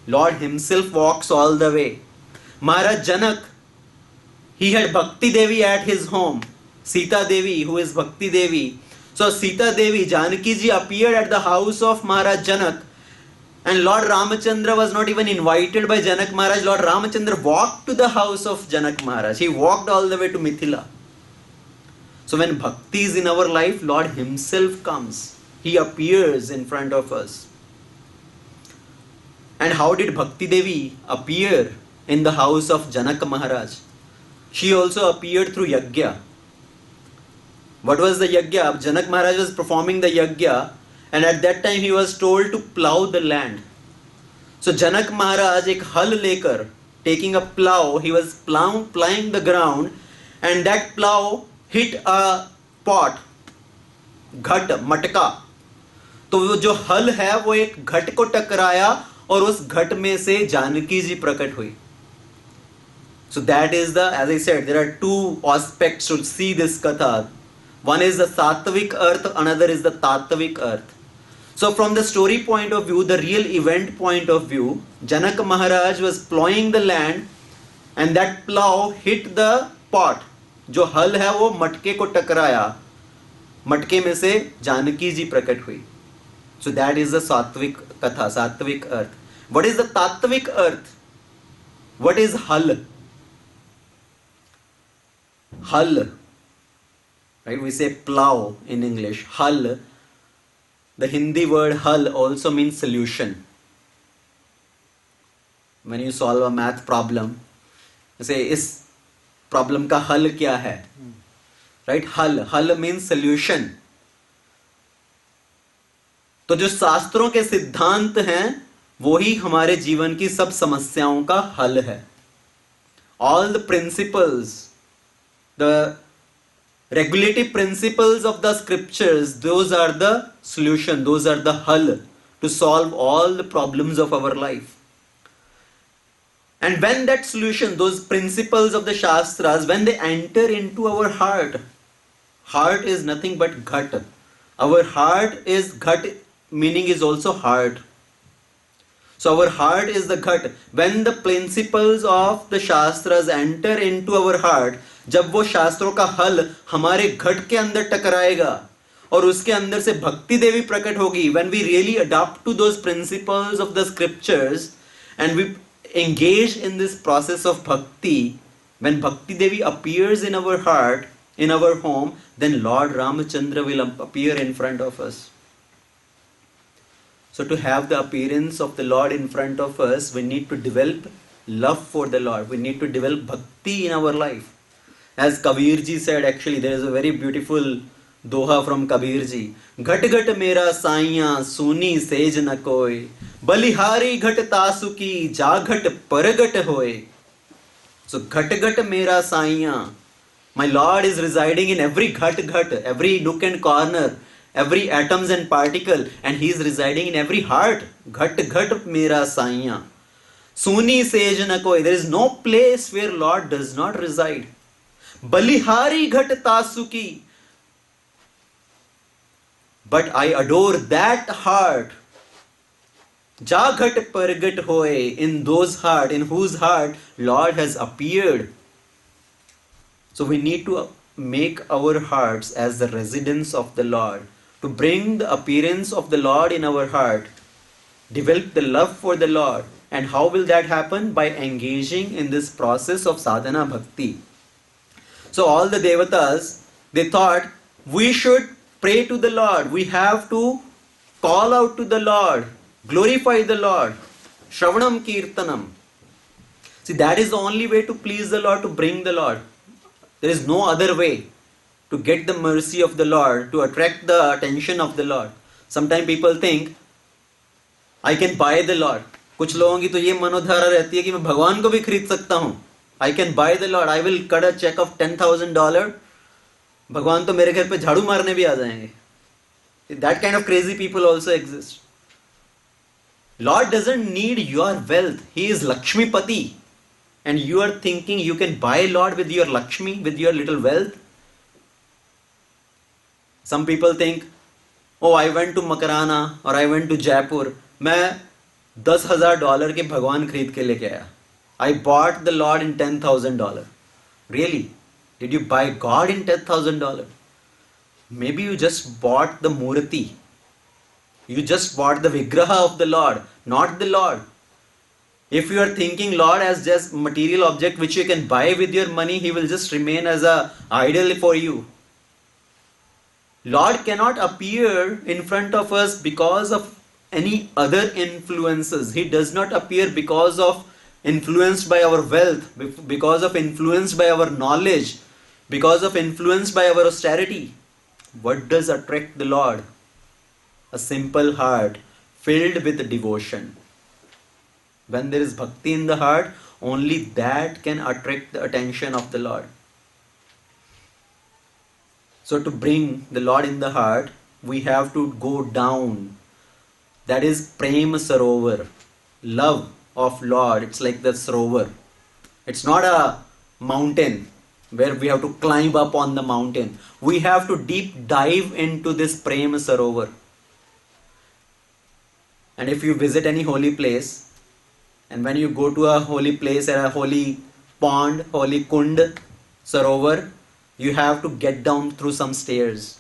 Lord himself walks all the way. Maharaj Janak, he had Bhakti Devi at his home. Sita Devi, who is Bhakti Devi. So Sita Devi, Janaki ji appeared at the house of Maharaj Janak. And Lord Ramachandra was not even invited by Janak Maharaj. Lord Ramachandra walked to the house of Janak Maharaj. He walked all the way to Mithila. So when bhakti is in our life, Lord himself comes. He appears in front of us. And how did Bhakti Devi appear in the house of Janak Maharaj? She also appeared through yajna. What was the yajna? Janak Maharaj was performing the yajna, and at that time he was told to plow the land. So Janak Maharaj, ek hal lekar, taking a plow, he was plowing the ground, and that plow hit a pot, घट, मटका. तो वो जो हल है वो एक घट को टकराया और उस घट में से जानकी जी प्रकट हुई. So that is the, as I said, there are two aspects to see this katha. One is the sattvic earth, another is the tattvic earth. So from the story point of view, the real event point of view, Janak Maharaj was plowing the land and that plow hit the pot. जो हल है वो मटके को टकराया, मटके में से जानकी जी प्रकट हुई. So that is the sattvic katha, sattvic earth. What is the tattvic earth? What is hal? Hal, right? We say plow in English. Hal, the Hindi word hal also means solution. When you solve a math problem, you say, is problem का हल क्या है, right? हल means solution. तो जो शास्त्रों के सिद्धांत हैं वो ही हमारे जीवन की सब समस्याओं का हल है. All the principles, the regulative principles of the scriptures, those are the solution, those are the hal to solve all the problems of our life. And when that solution, those principles of the Shastras, when they enter into our heart, heart is nothing but ghat. Our heart is ghat, meaning is also heart. So our heart is the ghat. When the principles of the Shastras enter into our heart, जब वो शास्त्रों का हल हमारे घट के अंदर टकराएगा और उसके अंदर से भक्ति देवी प्रकट होगी, when we really adopt to those principles of the scriptures and we engage in this process of bhakti, when Bhakti Devi appears in our heart, in our home, then Lord Ramachandra will appear in front of us. So to have the appearance of the Lord in front of us, we need to develop love for the Lord. We need to develop bhakti in our life. As Kabir ji said, actually there is a very beautiful doha from Kabir ji. Ghat ghat mera saiya suni sej na koi, balihari ghat tasuki ja ghat paragat hoy. So ghat ghat mera saiya, my Lord is residing in every ghat, every nook and corner, every atoms and particle, and He is residing in every heart. Ghat ghat mera saiya. Suni sej na koi. There is no place where Lord does not reside. Balihari ghat tasuki. But I adore that heart. Ja ghat pargat hoye. In those heart, in whose heart Lord has appeared. So we need to make our hearts as the residence of the Lord. To bring the appearance of the Lord in our heart. Develop the love for the Lord. And how will that happen? By engaging in this process of sadhana bhakti. So all the devatas, they thought we should pray to the Lord. We have to call out to the Lord, glorify the Lord. Shravanam Kirtanam. See, that is the only way to please the Lord, to bring the Lord. There is no other way to get the mercy of the Lord, to attract the attention of the Lord. Sometimes people think, I can buy the Lord. कुछ लोगों की तो ये मनोधारा रहती है कि मैं भगवान को भी खरीद सकता हूँ. I can buy the Lord. I will cut a check of $10,000. भगवान तो मेरे घर पे झाड़ू मारने भी आ जाएंगे. That kind of crazy people also exist. Lord doesn't need your wealth. He is Lakshmipati. And you are thinking you can buy Lord with your Lakshmi, with your little wealth. Some people think, oh, I went to Makarana or I went to Jaipur. मैं $10,000 के भगवान खरीद के लेके आया. I bought the Lord in $10,000. Really? Did you buy God in $10,000? Maybe you just bought the Murti. You just bought the Vigraha of the Lord, not the Lord. If you are thinking Lord as just material object which you can buy with your money, He will just remain as a idol for you. Lord cannot appear in front of us because of any other influences. He does not appear because of influenced by our wealth, because of influenced by our knowledge, because of influenced by our austerity. What does attract the Lord? A simple heart filled with devotion. When there is bhakti in the heart, only that can attract the attention of the Lord. So to bring the Lord in the heart, we have to go down. That is Prem Sarovar. Love of Lord. It's like the Sarovar. It's not a mountain where we have to climb up on the mountain. We have to deep dive into this Prem Sarovar. And if you visit any holy place, and when you go to a holy place or a holy pond, holy kund, sarovar, you have to get down through some stairs.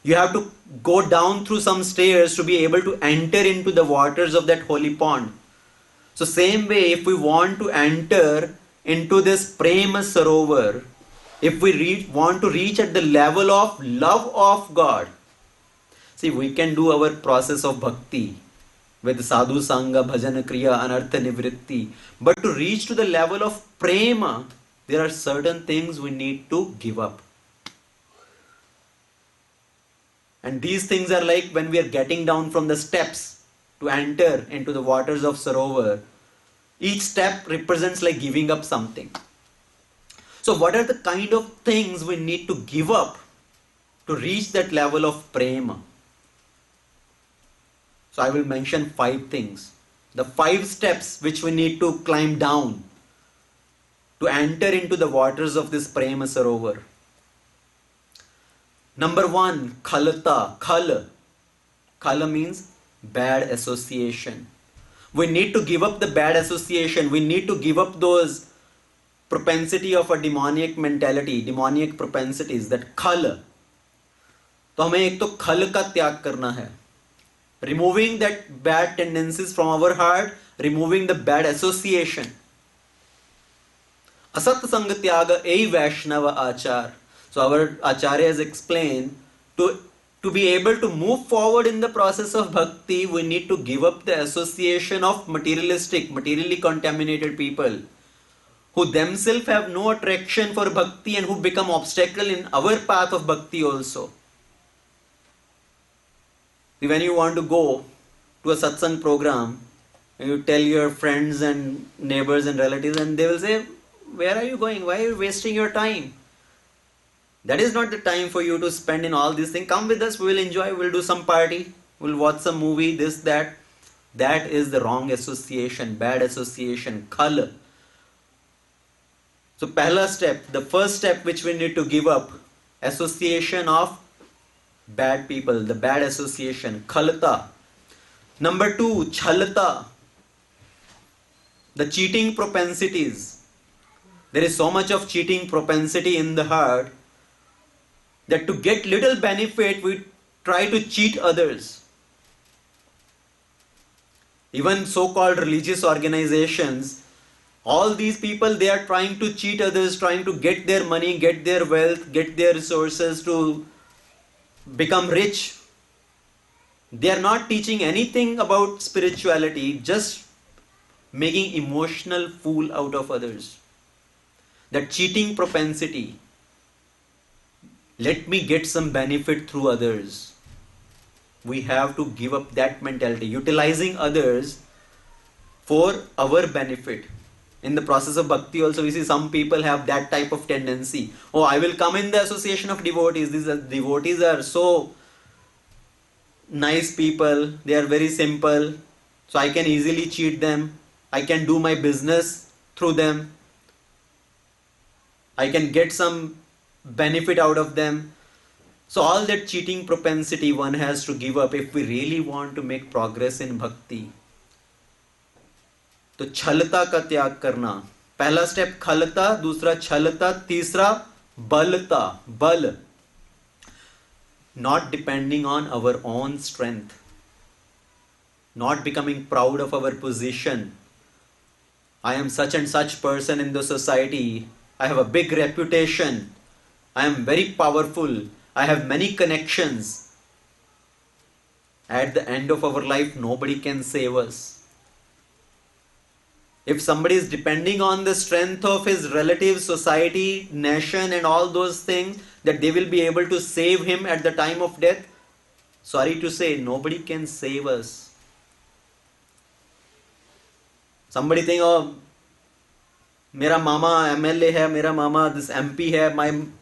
You have to go down through some stairs to be able to enter into the waters of that holy pond. So same way, if we want to enter into this Prema Sarovar, if we want to reach at the level of love of God, see, we can do our process of bhakti with sadhu sangha, bhajan kriya, anartha nivritti. But to reach to the level of prema, there are certain things we need to give up. And these things are like when we are getting down from the steps to enter into the waters of Sarovar. Each step represents like giving up something. So what are the kind of things we need to give up to reach that level of prema? So I will mention 5 things. The 5 steps which we need to climb down to enter into the waters of this Prema Sarovar. Number 1, khalata. Khala means bad association. We need to give up the bad association. We need to give up those propensity of a demoniac mentality, demoniac propensities, that khal. तो हमें एक तो खल का त्याग करना है. Removing that bad tendencies from our heart, removing the bad association. Asat Sangha Tyaga Ei Vaishnava Achar. So our Acharya has explained, to be able to move forward in the process of bhakti, we need to give up the association of materially contaminated people who themselves have no attraction for bhakti and who become obstacle in our path of bhakti also. When you want to go to a satsang program, you tell your friends and neighbors and relatives, and they will say, where are you going? Why are you wasting your time? That is not the time for you to spend in all these things. Come with us, we will enjoy, we'll do some party, we'll watch some movie, this, that. That is the wrong association, bad association, khal. So, pehla step, the first step which we need to give up, association of bad people, the bad association, khalta. Number two, chalta, the cheating propensities. There is so much of cheating propensity in the heart that to get little benefit, we try to cheat others. Even so-called religious organizations, all these people, they are trying to cheat others, trying to get their money, get their wealth, get their resources to become rich. They are not teaching anything about spirituality, just making emotional fool out of others. That cheating propensity. Let me get some benefit through others. We have to give up that mentality, utilizing others for our benefit. In the process of bhakti also we see some people have that type of tendency. Oh, I will come in the association of devotees. These devotees are so nice people. They are very simple. So I can easily cheat them. I can do my business through them. I can get some benefit out of them. So all that cheating propensity one has to give up if we really want to make progress in bhakti. तो छलता का त्याग करना. पहला step खलता, दूसरा छलता, तीसरा बलता, बल. Not depending on our own strength. Not becoming proud of our position. I am such and such person in the society. I have a big reputation. I am very powerful. I have many connections. At the end of our life, nobody can save us. If somebody is depending on the strength of his relatives, society, nation and all those things, that they will be able to save him at the time of death, sorry to say, nobody can save us. Somebody think, oh, मेरा मामा MLA है, मेरा मामा this MP है,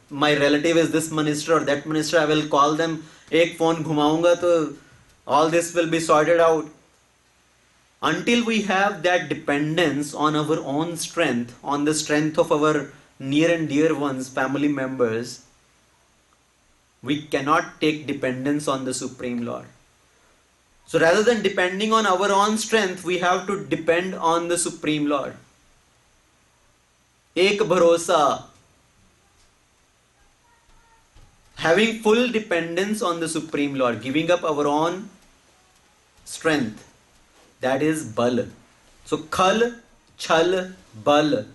my relative is this minister or that minister, I will call them, एक phone घुमाऊंगा तो all this will be sorted out. Until we have that dependence on our own strength, on the strength of our near and dear ones, family members, we cannot take dependence on the Supreme Lord. So rather than depending on our own strength, we have to depend on the Supreme Lord. Ek bharosa. Having full dependence on the Supreme Lord, giving up our own strength. That is bal. So khal, chal, bal.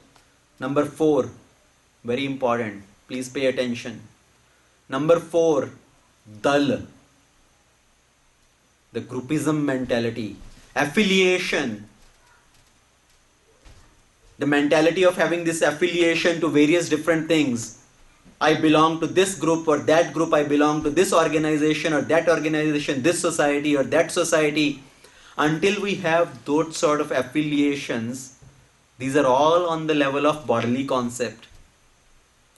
Number 4. Very important. Please pay attention. Number 4. Dal. The groupism mentality. Affiliation. The mentality of having this affiliation to various different things. I belong to this group or that group. I belong to this organization or that organization, this society or that society. Until we have those sort of affiliations, these are all on the level of bodily concept.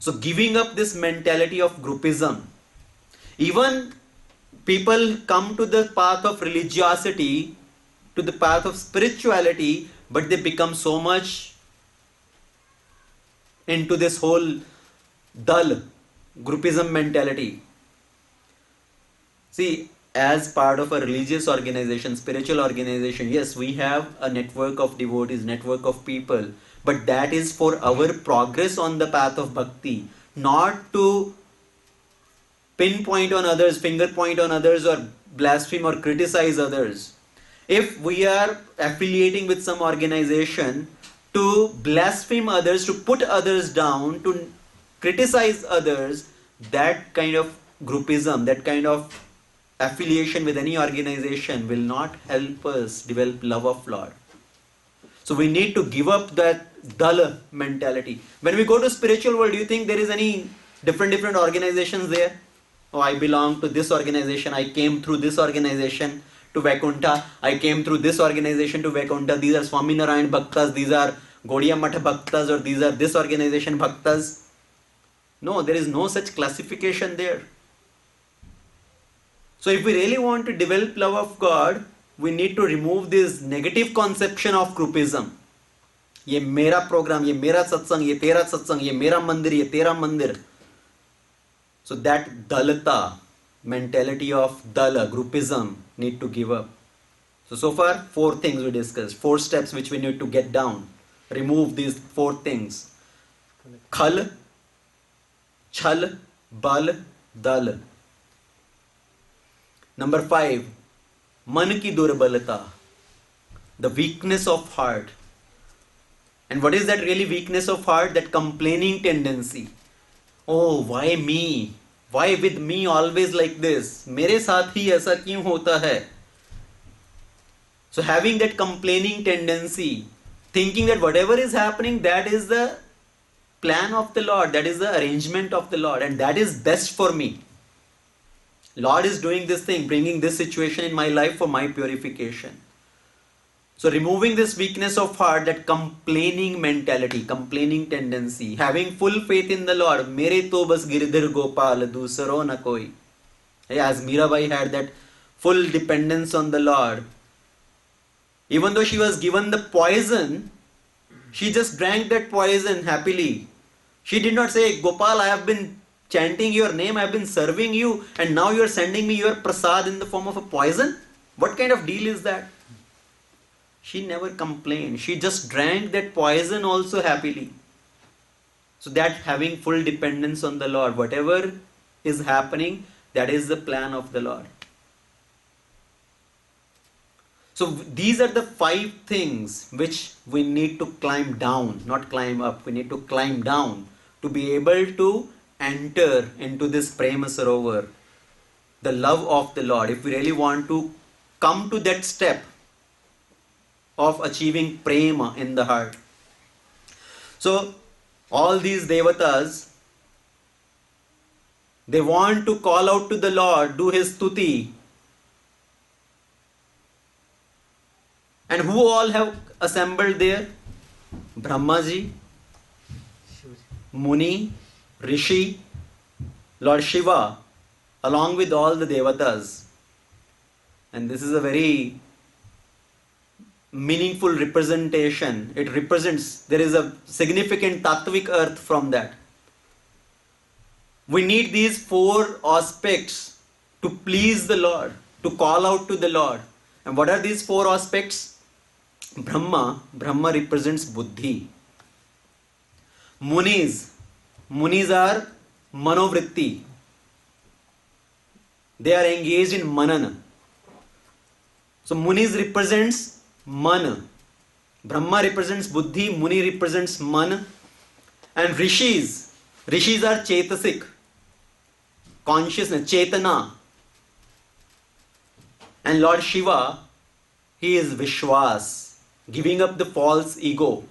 So giving up this mentality of groupism. Even people come to the path of religiosity, to the path of spirituality, but they become so much into this whole dal, groupism mentality. See, as part of a religious organization, spiritual organization, yes, we have a network of devotees, network of people, but that is for our progress on the path of bhakti, not to pinpoint on others, finger point on others, or blaspheme or criticize others. If we are affiliating with some organization to blaspheme others, to put others down, to criticize others, that kind of groupism, that kind of affiliation with any organization will not help us develop love of Lord. So we need to give up that dal mentality. When we go to spiritual world, do you think there is any different organizations there? Oh, I belong to this organization. I came through this organization to Vaikuntha. I came through this organization to Vaikuntha. These are Swami Narayan Bhaktas. These are Gaudiya Matha Bhaktas, or these are this organization Bhaktas. No, there is no such classification there. So if we really want to develop love of God, we need to remove this negative conception of groupism. ये मेरा programme, ये मेरा सत्संग, ये तेरा सत्संग, ये मेरा मंदिर, ये तेरा मंदिर. So that dalata mentality of dala, groupism, need to give up. So far, 4 things we discussed, 4 steps which we need to get down. Remove these 4 things. Khal, chal, bal, dal. Number 5, man ki durbalata, the weakness of heart. And what is that really weakness of heart? That complaining tendency. Oh, why me? Why with me always like this? मेरे साथ ही ऐसा क्यों होता है? So having that complaining tendency, thinking that whatever is happening, that is the plan of the Lord, that is the arrangement of the Lord, and that is best for me. Lord is doing this thing, bringing this situation in my life for my purification. So removing this weakness of heart, that complaining mentality, complaining tendency, having full faith in the Lord. Mere to bas girdhar gopal, dusaro na koi. As Mirabai had that full dependence on the Lord. Even though she was given the poison, she just drank that poison happily. She did not say, Gopal, I have been chanting your name, I have been serving you, and now you are sending me your prasad in the form of a poison? What kind of deal is that? She never complained. She just drank that poison also happily. So that having full dependence on the Lord, whatever is happening, that is the plan of the Lord. So these are the 5 things which we need to climb down, not climb up. We need to climb down to be able to enter into this Prema Sarovar, the love of the Lord. If we really want to come to that step of achieving Prema in the heart. So all these devatas, they want to call out to the Lord, do his stuti. And who all have assembled there? Brahmaji, Muni, Rishi, Lord Shiva, along with all the devatas. And this is a very meaningful representation. It represents, there is a significant tattvic earth from that. We need these 4 aspects to please the Lord, to call out to the Lord. And what are these 4 aspects? Brahma represents buddhi. Munis are manovritti. They are engaged in manana. So Munis represents man. Brahma represents buddhi, Muni represents man. And Rishis are chetasik, consciousness, chetana. And Lord Shiva, he is Vishwas, giving up the false ego.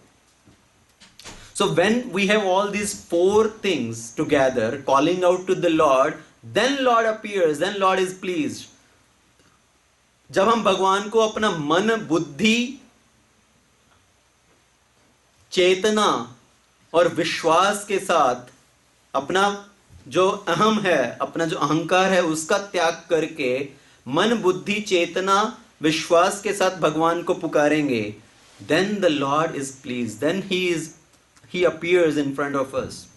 So when we have all these 4 things together, calling out to the Lord, then Lord appears, then Lord is pleased. जब हम भगवान को अपना मन, बुद्धि, चेतना और विश्वास के साथ अपना जो अहम है, अपना जो अहंकार है, उसका त्याग करके मन, बुद्धि, चेतना, विश्वास के साथ भगवान को पुकारेंगे, then the Lord is pleased. Then he appears in front of us.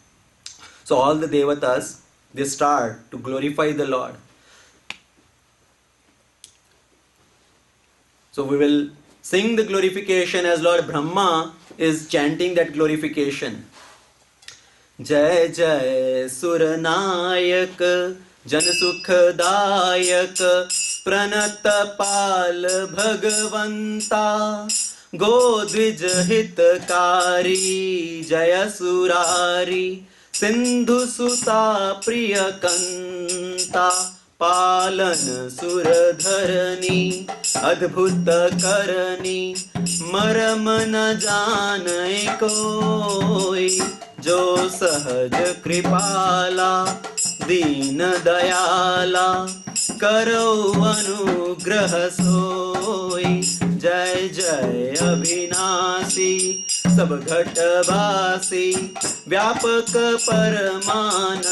So all the devatas, they start to glorify the Lord. So we will sing the glorification as Lord Brahma is chanting that glorification. Jai Jai Suranayak Jan Sukhdayak Pranatapal Bhagavanta Godvij Hitakari Jaya Surari Sindhu Suta Priyakanta Palan Suradharani Adbhut Karani Maram na janai koi Jo sahaj kripala Deen dayala Karo anugrah soi Jai Jai Abhinasi सब घटवासी व्यापक परमानंदा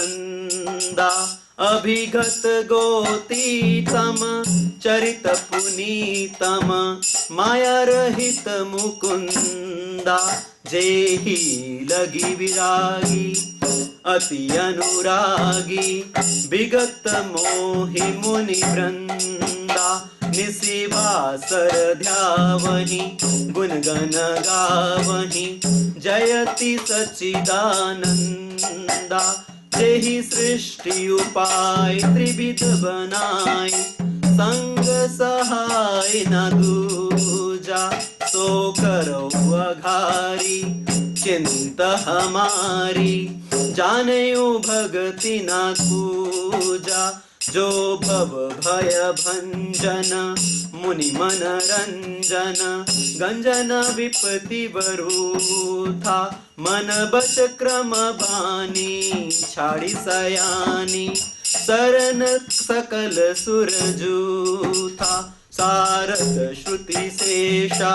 अभिगत गोतीतम चरित पुनीतम माया रहित मुकुंदा जेहि लगी विरागी अति अनुरागी विगत मोहि मुनि वृंदा निशिवासर ध्यावहि गुण गण गावहि जयति सच्चिदानंदा जेहि सृष्टि उपाय त्रिविध बनाय संग सहाय न दूजा सो करो अघारी चिंत हमारी जानेऊ भगति न पूजा जो भव भय भंजन मुनि मन रंजन गंजन विपति वरूथा मन बच क्रम बानी छाड़ी सयानी सरन सकल सुर जूथा सारद श्रुति शेषा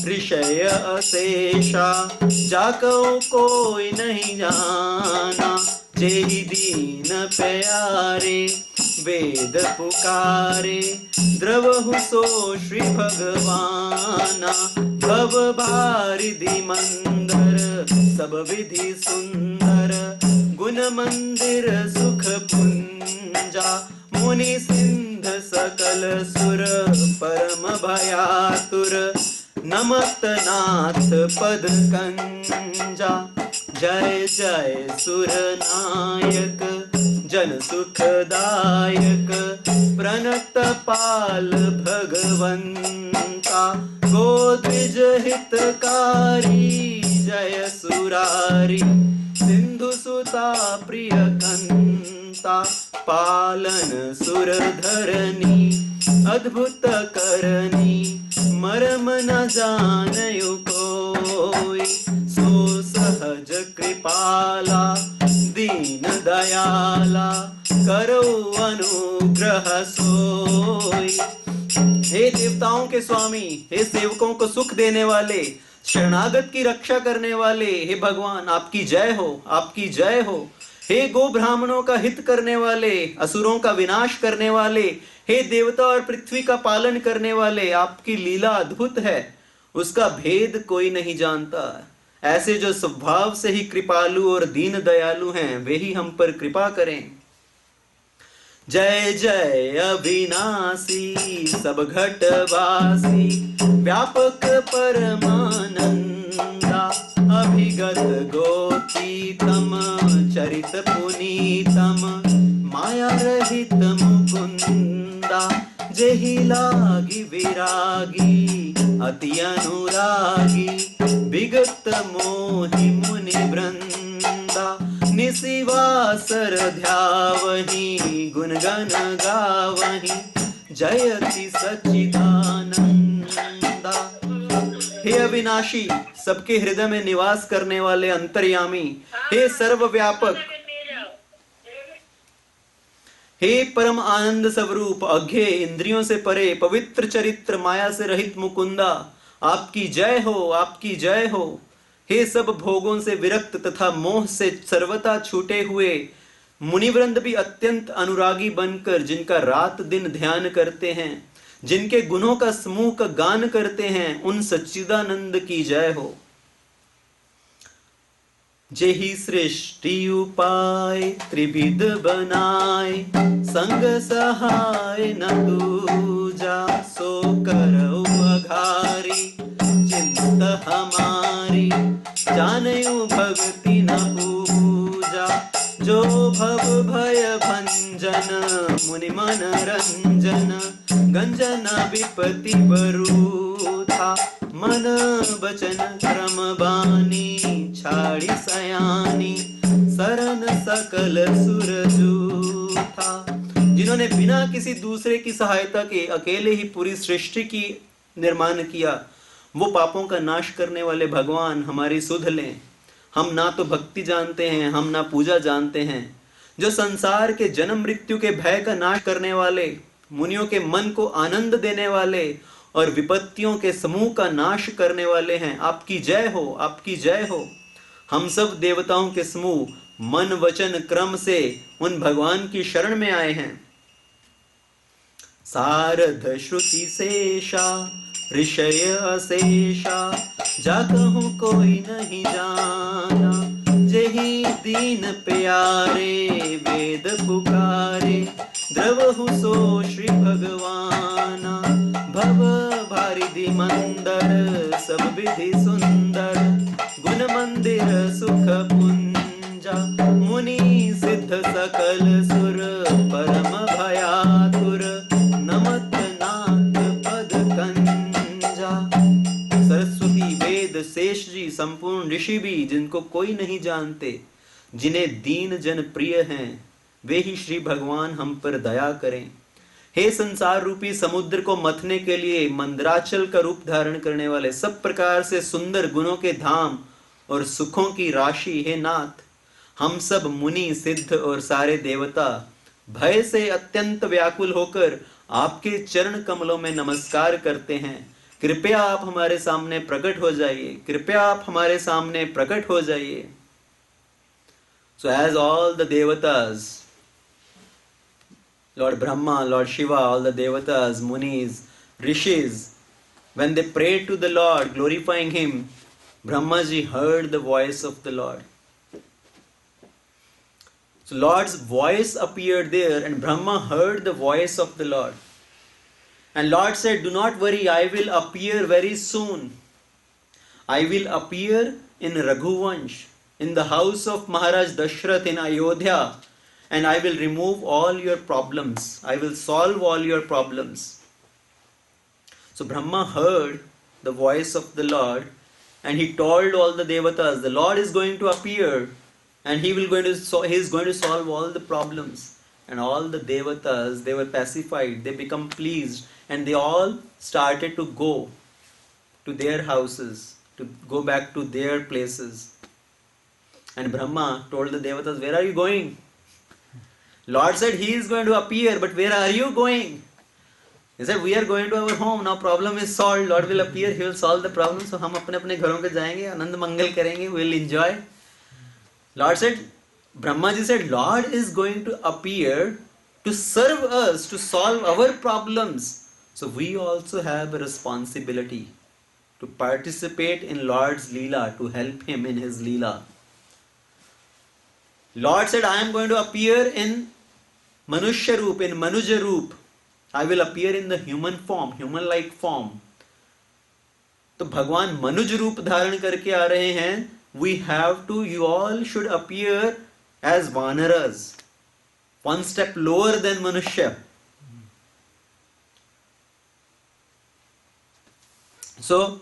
ऋषय अशेषा जाको कोई नहीं जाना जेहि दीन प्यारे वेद पुकारे द्रवहु सो श्री भगवाना भव भारिधि मंदर सब विधि सुंदर गुण मंदिर सुख पुंजा मुनि सिंध सकल सुर परम भयातुर नमत नाथ पद कंजा जय जय सुर नायक जन सुखदायक प्रणत पाल भगवंता गोद्विज हितकारी जय सुरारी सिंधु सुता प्रिय कंता पालन सुर धरनी अद्भुत करनी मरम न जानयो कोई सो सहज कृपाला दीन दयाला करो अनुग्रह सोई। हे देवताओं के स्वामी, हे सेवकों को सुख देने वाले, शरणागत की रक्षा करने वाले, हे भगवान आपकी जय हो, आपकी जय हो। हे गो ब्राह्मणों का हित करने वाले, असुरों का विनाश करने वाले, हे देवता और पृथ्वी का पालन करने वाले, आपकी लीला अद्भुत है, उसका भेद कोई नहीं जानता। ऐसे जो स्वभाव से ही कृपालु और दीन दयालु हैं, वे ही हम पर कृपा करें। जय जय अविनाशी सब घटवासी व्यापक परमानंदा अभिगत गोतीतम चरित पुनीतम माया रहित मुकुंदा जेहि लागी विरागी अति अनुरागी विगत मोहि मुनि वृंदा निशिवासर ध्यावहि गुण गण गावहि जयति सच्चिदानंदा। हे अविनाशी, सबके हृदय में निवास करने वाले अंतर्यामी, हे सर्वव्यापक, हे परम आनंद स्वरूप, अज्ञे इंद्रियों से परे, पवित्र चरित्र, माया से रहित मुकुंदा, आपकी जय हो, आपकी जय हो। हे सब भोगों से विरक्त तथा मोह से सर्वथा छूटे हुए मुनिवृंद भी अत्यंत अनुरागी बनकर जिनका रात दिन ध्यान करते हैं, जिनके गुणों का समूह का गान करते हैं, उन सच्चिदानंद की जय हो। जेहि सृष्टि उपाय त्रिविध बनाय संग सहाय न दूजा सो करो अघारी चिंत हमारी जानेऊ भक्ति न पूजा जो भव भय भंजन मुनि मन रंजन गंजन विपति वरूथा मन बचन क्रम बानी छाड़ी सयानी सरन सकल सुर जूथा। जिन्होंने बिना किसी दूसरे की सहायता के अकेले ही पूरी सृष्टि की निर्माण किया, वो पापों का नाश करने वाले भगवान हमारी सुध लें। हम ना तो भक्ति जानते हैं, हम ना पूजा जानते हैं। जो संसार के जन्म मृत्यु के भय का नाश करने वाले, मुनियों के मन को आनंद देने वाले और विपत्तियों के समूह का नाश करने वाले हैं। आपकी जय हो, आपकी जय हो। हम सब देवताओं के समूह मन वचन क्रम से उन भगवान की शरण में आए हैं। सारथ श्रुति शेषा ऋषय अशेषा, जा कहूँ कोई नहीं जाना, जेहि दीन प्यारे वेद पुकारे, द्रवहु सो श्री भगवाना। भव भारिधि मंदर सब विधि सुंदर, गुण मंदिर सुख पुंजा, मुनि सिद्ध सकल सुर परम भयातुर, नमत नाथ पद कंजा। सरस्वती वेद शेष जी संपूर्ण ऋषि भी जिनको कोई नहीं जानते, जिन्हें दीन जन प्रिय हैं, वे ही श्री भगवान हम पर दया करें। हे संसार रूपी समुद्र को मथने के लिए मंदराचल का रूप धारण करने वाले, सब प्रकार से सुंदर गुणों के धाम और सुखों की राशि, हे नाथ, हम सब मुनि सिद्ध और सारे देवता भय से अत्यंत व्याकुल होकर आपके चरण कमलों में नमस्कार करते हैं। कृपया आप हमारे सामने प्रकट हो जाइए, कृपया आप हमारे सामने प्रकट हो जाइए। So as all the devatas, Lord Brahma, Lord Shiva, all the devatas, munis, rishis, when they prayed to the Lord, glorifying him, Brahmaji heard the voice of the Lord. So Lord's voice appeared there, and Brahma heard the voice of the Lord. And Lord said, do not worry, I will appear very soon. I will appear in Raghuvansh, in the house of Maharaj Dashrath in Ayodhya, and I will remove all your problems. I will solve all your problems. So Brahma heard the voice of the Lord, and he told all the devatas, the Lord is going to appear, and he is going to solve all the problems. And all the devatas, they were pacified, they become pleased, and they all started to go to their houses, to go back to their places. And Brahma told the devatas, where are you going? Lord said he is going to appear, but where are you going? He said, we are going to our home, now problem is solved, Lord will appear, he will solve the problem, so हम अपने अपने घरों पे जाएंगे, आनंद मंगल करेंगे, we will enjoy. Lord said, Brahma ji said, Lord is going to appear to serve us, to solve our problems. So we also have a responsibility to participate in Lord's Leela, to help him in his Leela. Lord said, I am going to appear in Manushya Roop, in Manuja Roop. I will appear in the human form, human-like form. तो भगवान मनुज रूप धारण करके आ रहे हैं. We have to, you all should appear as Vanaras, one step lower than Manushya. So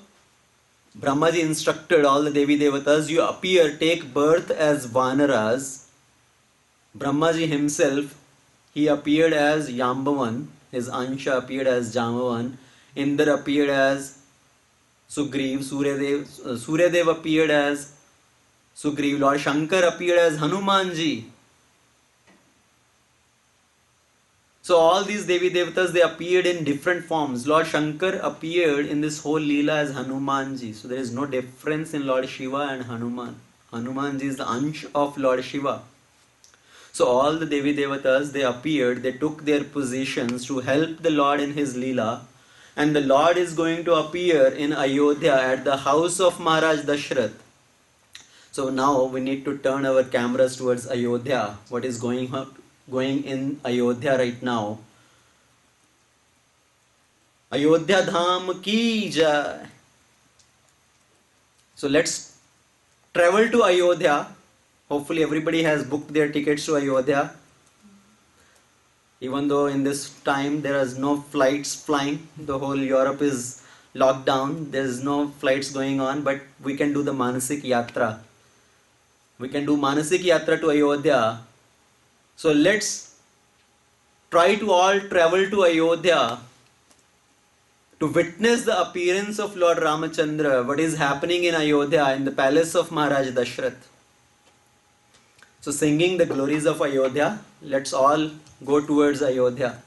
Brahmaji instructed all the Devi Devatas, you appear, take birth as Vanaras. Brahmaji himself, he appeared as Yambavan, his Ansha appeared as Jambavan, Indra appeared as Sugriv, Suryadev appeared as Sugriv, Lord Shankar appeared as Hanumanji. So all these Devi Devatas, they appeared in different forms. Lord Shankar appeared in this whole Leela as Hanumanji. So there is no difference in Lord Shiva and Hanuman. Hanumanji is the Ansh of Lord Shiva. So all the Devi Devatas, they appeared, they took their positions to help the Lord in his Leela. And the Lord is going to appear in Ayodhya at the house of Maharaj Dashrath. So now we need to turn our cameras towards Ayodhya. What is going in Ayodhya right now? Ayodhya Dham ki jai. So let's travel to Ayodhya. Hopefully everybody has booked their tickets to Ayodhya. Even though in this time there is no flights flying, the whole Europe is locked down, there is no flights going on, but we can do the Manasik Yatra. We can do Manasik Yatra to Ayodhya. So let's try to all travel to Ayodhya to witness the appearance of Lord Ramachandra, what is happening in Ayodhya in the palace of Maharaj Dashrath. So singing the glories of Ayodhya, let's all go towards Ayodhya.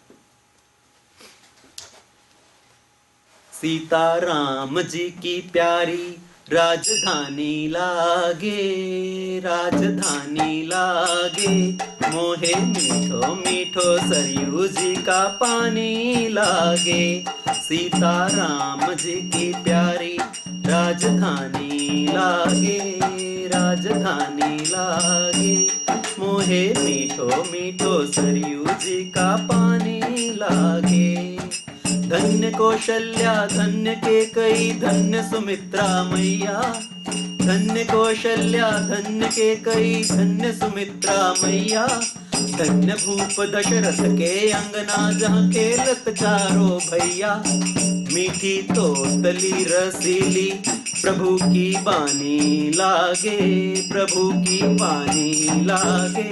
Sita Ram ji की प्यारी राजधानी लागे, राजधानी लागे, मोहे मीठो मीठो सरयू जी का पानी लागे। सीता राम जी की प्यारी राजधानी लागे, राजधानी लागे, मोहे मीठो मीठो सरयू जी का पानी लागे। धन्य कौशल्या धन्य केकई धन्य सुमित्रा मैया, धन्य कौशल्या धन्य केकई धन्य सुमित्रा मैया, धन्य भूप दशरथ के अंगना जहाँ खेलत चारों भैया। मीठी तोतली रसीली प्रभु की बानी लागे, प्रभु की बानी लागे,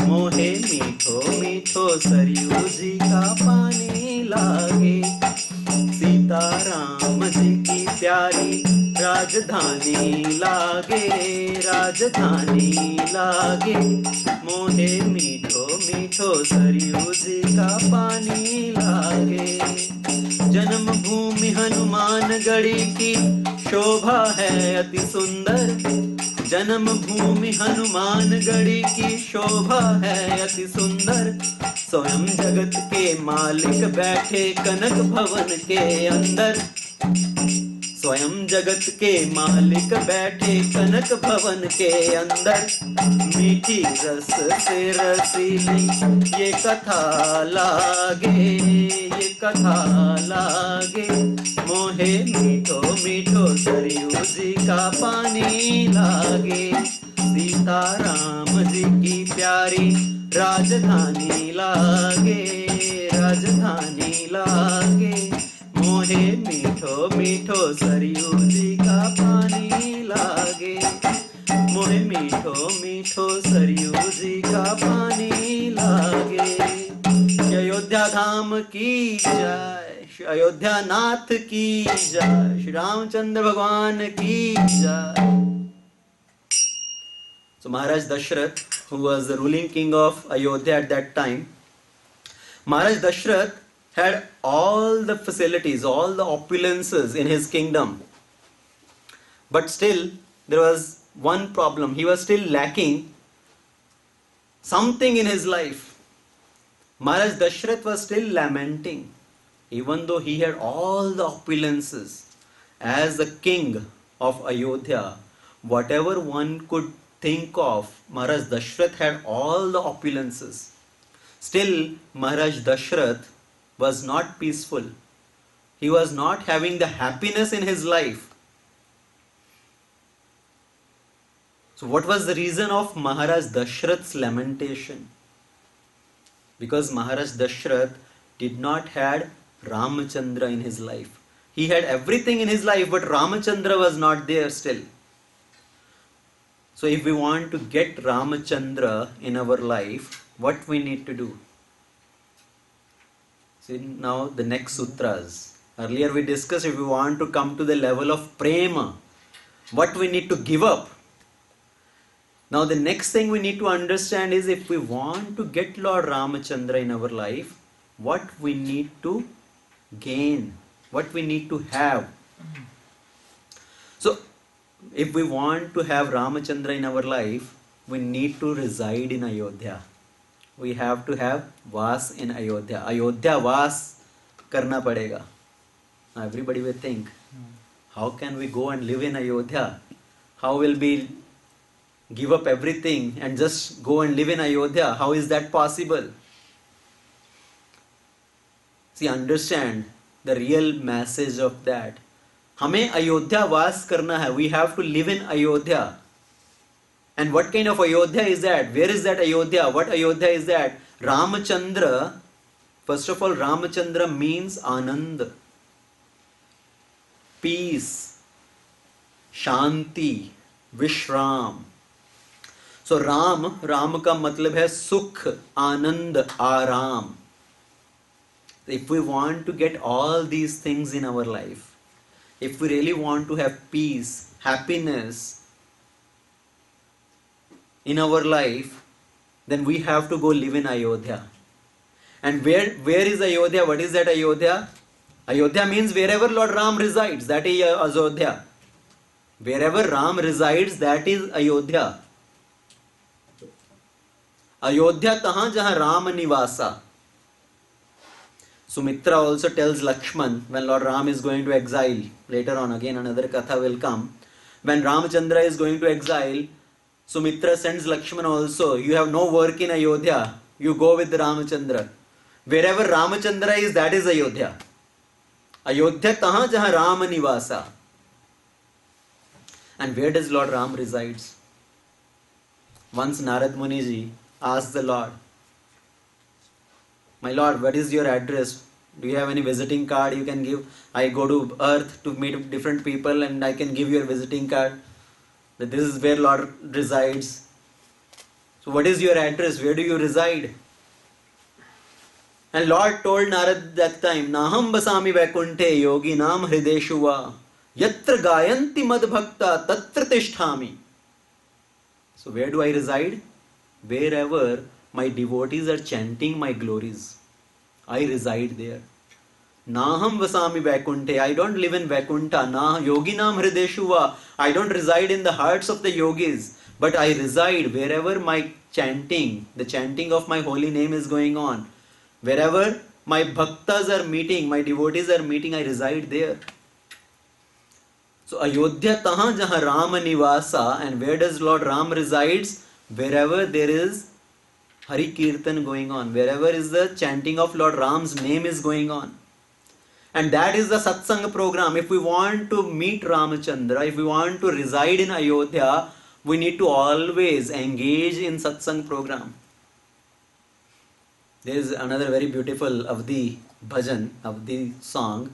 मोहे मीठो मीठो सरयू जी का पानी लागे। सीता राम जी की प्यारी राजधानी लागे, राजधानी लागे, मोहे मीठो मीठो सरयू जी का पानी लागे। जन्म भूमि हनुमान गढ़ी की शोभा है अति सुंदर, जन्म भूमि हनुमान गढ़ी की शोभा है अति सुंदर। स्वयं जगत के मालिक बैठे कनक भवन के अंदर, स्वयं जगत के मालिक बैठे कनक भवन के अंदर। मीठी रस से रसीली ये कथा लागे, ये कथा लागे, मोहे मीठो मीठो सरयू जी का पानी लागे। सीता राम जी की प्यारी राजधानी लागे, राजधानी लागे, मोहे मीठो मीठो सरयू जी का पानी लागे, मोहे मीठो मीठो सरयू जी का पानी लागे। अयोध्या धाम की जय, अयोध्या नाथ की जय, श्री रामचंद्र भगवान की जय। So Maharaj Dashrath, who was the ruling king of Ayodhya at that time, Maharaj Dashrath had all the facilities, all the opulences in his kingdom. But still, there was one problem. He was still lacking something in his life. Maharaj Dashrath was still lamenting, even though he had all the opulences. As the king of Ayodhya, whatever one could think of, Maharaj Dashrath had all the opulences. Still, Maharaj Dashrath was not peaceful. He was not having the happiness in his life. So what was the reason of Maharaj Dashrath's lamentation? Because Maharaj Dashrath did not had Ramachandra in his life. He had everything in his life, but Ramachandra was not there still. So if we want to get Ramachandra in our life, what we need to do? See now the next sutras. Earlier we discussed if we want to come to the level of prema, what we need to give up. Now the next thing we need to understand is if we want to get Lord Ramachandra in our life, what we need to gain, what we need to have. So if we want to have Ramachandra in our life, we need to reside in Ayodhya. We have to have Vas in Ayodhya. Ayodhya Vas karna padega. Now everybody will think, how can we go and live in Ayodhya? How will we give up everything and just go and live in Ayodhya? How is that possible? See, understand the real message of that. हमें अयोध्या वास करना है. We have to live in Ayodhya. And what kind of Ayodhya is that? Where is that Ayodhya? What Ayodhya is that? Ramachandra, first of all, Ramachandra means Anand, peace, Shanti, Vishram. So Ram का मतलब है सुख, आनंद, आराम. If we want to get all these things in our life, if we really want to have peace, happiness in our life, then we have to go live in Ayodhya. And where is Ayodhya? What is that Ayodhya? Ayodhya means wherever Lord Ram resides, that is Ayodhya. Wherever Ram resides, that is Ayodhya. Ayodhya tahan jahan Ram nivasa. Sumitra also tells Lakshman when Lord Ram is going to exile. Later on, again another katha will come. When Ramachandra is going to exile, Sumitra sends Lakshman also. You have no work in Ayodhya. You go with Ramachandra. Wherever Ramachandra is, that is Ayodhya. Ayodhya tahan jahan Ram nivasa. And where does Lord Ram resides? Once Narad Muniji asked the Lord, my Lord, what is your address? Do you have any visiting card you can give? I go to earth to meet different people and I can give you a visiting card. That this is where Lord resides. So what is your address? Where do you reside? And Lord told Narad that time, Naham basami vaikunte yogi nam hrideshuva yatra gayanti mad bhakta tatra tishthami. So where do I reside? Wherever my devotees are chanting my glories, I reside there. Naham vasami vaikunte. I don't live in Vaikunta. Na yoginam hrideshuva. I don't reside in the hearts of the yogis, but I reside wherever my chanting, the chanting of my holy name is going on. Wherever my bhaktas are meeting, my devotees are meeting, I reside there. So Ayodhya tahan jahan Ram nivasa, and where does Lord Ram resides? Wherever there is Hari Kirtan going on, wherever is the chanting of Lord Ram's name is going on. And that is the satsang program. If we want to meet Ramachandra, if we want to reside in Ayodhya, we need to always engage in satsang program. There is another very beautiful Avdi bhajan, Avdi song.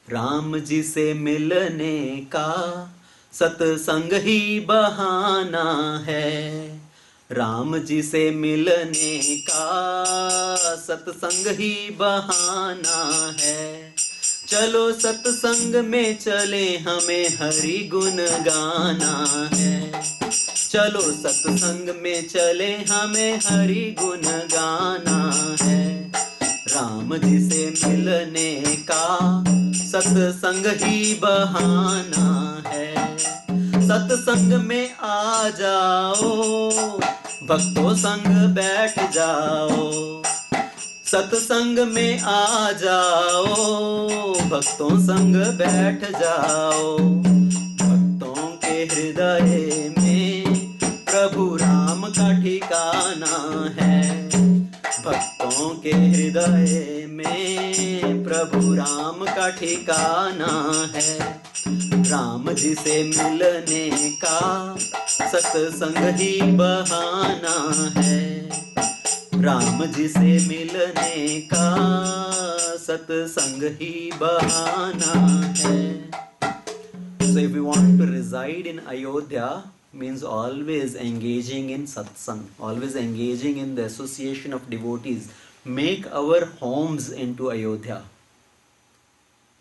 Ram ji से मिलने का सत्संग ही बहाना है. राम जी से मिलने का सत्संग ही बहाना है. चलो सत्संग में चले, हमें हरि गुण गाना है. चलो सत्संग में चले, हमें हरि गुण गाना है. राम जी से मिलने का सत्संग ही बहाना है. सत्संग में आ जाओ, भक्तों संग बैठ जाओ. सत्संग में आ जाओ, भक्तों संग बैठ जाओ. भक्तों के हृदय में प्रभु राम का ठिकाना है. भक्तों के हृदय में प्रभु राम का ठिकाना है. राम जी से मिलने का सत्संग ही बहाना है. राम जी से मिलने का सत्संग ही बहाना है. So if we want to reside in Ayodhya, means always engaging in satsang, always engaging in the association of devotees. Make our homes into Ayodhya.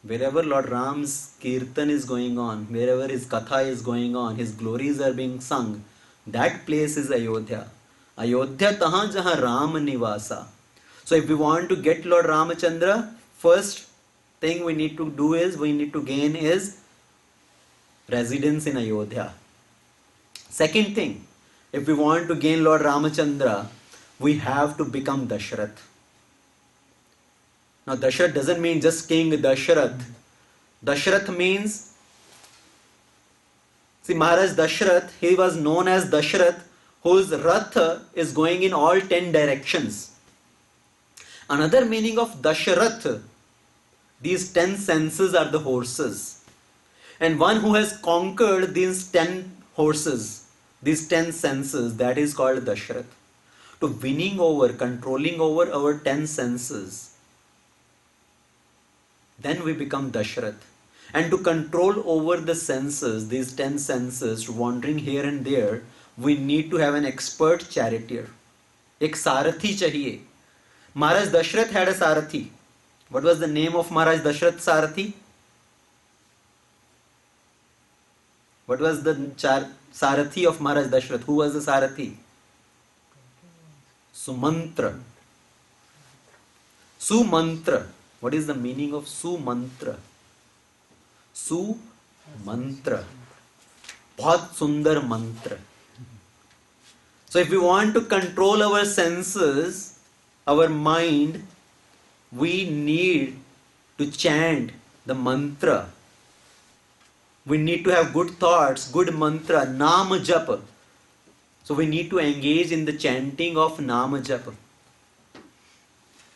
Wherever Lord Ram's kirtan is going on, wherever his katha is going on, his glories are being sung, that place is Ayodhya. Ayodhya tahan jahan Ram nivasa. So if we want to get Lord Ramachandra, first thing we need to do is, we need to gain his residence in Ayodhya. Second thing, if we want to gain Lord Ramachandra, we have to become Dasharath. Now Dasharath doesn't mean just King Dasharath. Dasharath means, see, Maharaj Dasharath, he was known as Dasharath, whose Rath is going in all 10 directions. Another meaning of Dasharath, these 10 senses are the horses. And one who has conquered these 10 horses, these 10 senses, that is called Dasharath. To winning over, controlling over our 10 senses, then we become Dasharath. And to control over the senses, these 10 senses, wandering here and there, we need to have an expert charioteer. Ek sarathi chahiye. Maharaj Dasharath had a sarathi. What was the name of Maharaj Dasharath's sarathi? What was the sarathi of Maharaj Dasharath? Who was the sarathi? Sumantra. Sumantra. What is the meaning of Sumantra? Sumantra. बहुत सुंदर मंत्र. So if we want to control our senses, our mind, we need to chant the mantra. We need to have good thoughts, good mantra, Nama Japa. So we need to engage in the chanting of Nama Japa.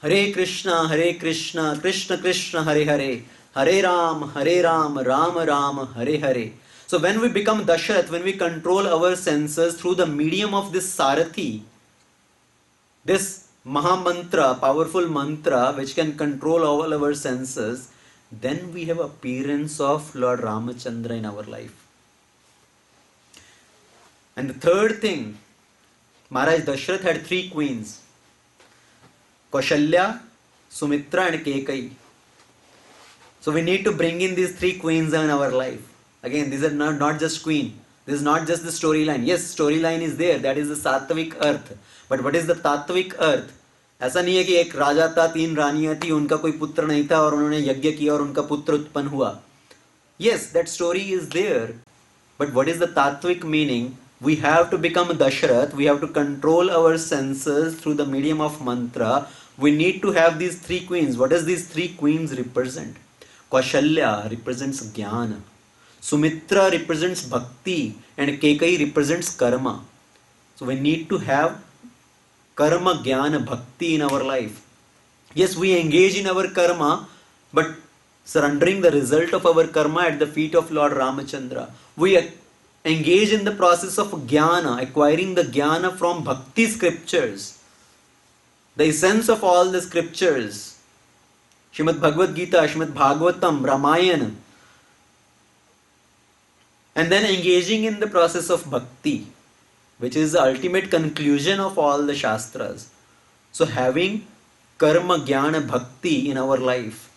Hare Krishna, Krishna Krishna, Hare Hare, Hare Ram, Ram Ram, Hare Hare. So when we become Dasharath, when we control our senses through the medium of this Sarathi, this Mahamantra, powerful mantra which can control all our senses, then we have appearance of Lord Ramachandra in our life. And the third thing, Maharaj Dasharath had 3 queens, Kaushalya, Sumitra and Kekai. So we need to bring in these 3 queens in our life. Again, these are not just queen. This is not just the storyline. Yes, storyline is there. That is the sattvic earth. But what is the tattvic earth? ऐसा नहीं है कि एक राजा था, 3 रानियां थी, उनका कोई पुत्र नहीं था और उन्होंने यज्ञ किया और उनका पुत्र उत्पन्न हुआ. Yes, that story is there. But what is the tattvic meaning? We have to become Dasharath. We have to control our senses through the medium of mantra. We need to have these 3 queens. What does these 3 queens represent? Kaushalya represents Jnana. Sumitra represents Bhakti. And Kekai represents Karma. So we need to have Karma, Jnana, Bhakti in our life. Yes, we engage in our karma, but surrendering the result of our karma at the feet of Lord Ramachandra. We engage in the process of Jnana, acquiring the Jnana from Bhakti scriptures. The essence of all the scriptures, Srimad Bhagavad Gita, Srimad Bhagavatam, Ramayan, and then engaging in the process of Bhakti, which is the ultimate conclusion of all the Shastras. So having Karma, Jnana, Bhakti in our life.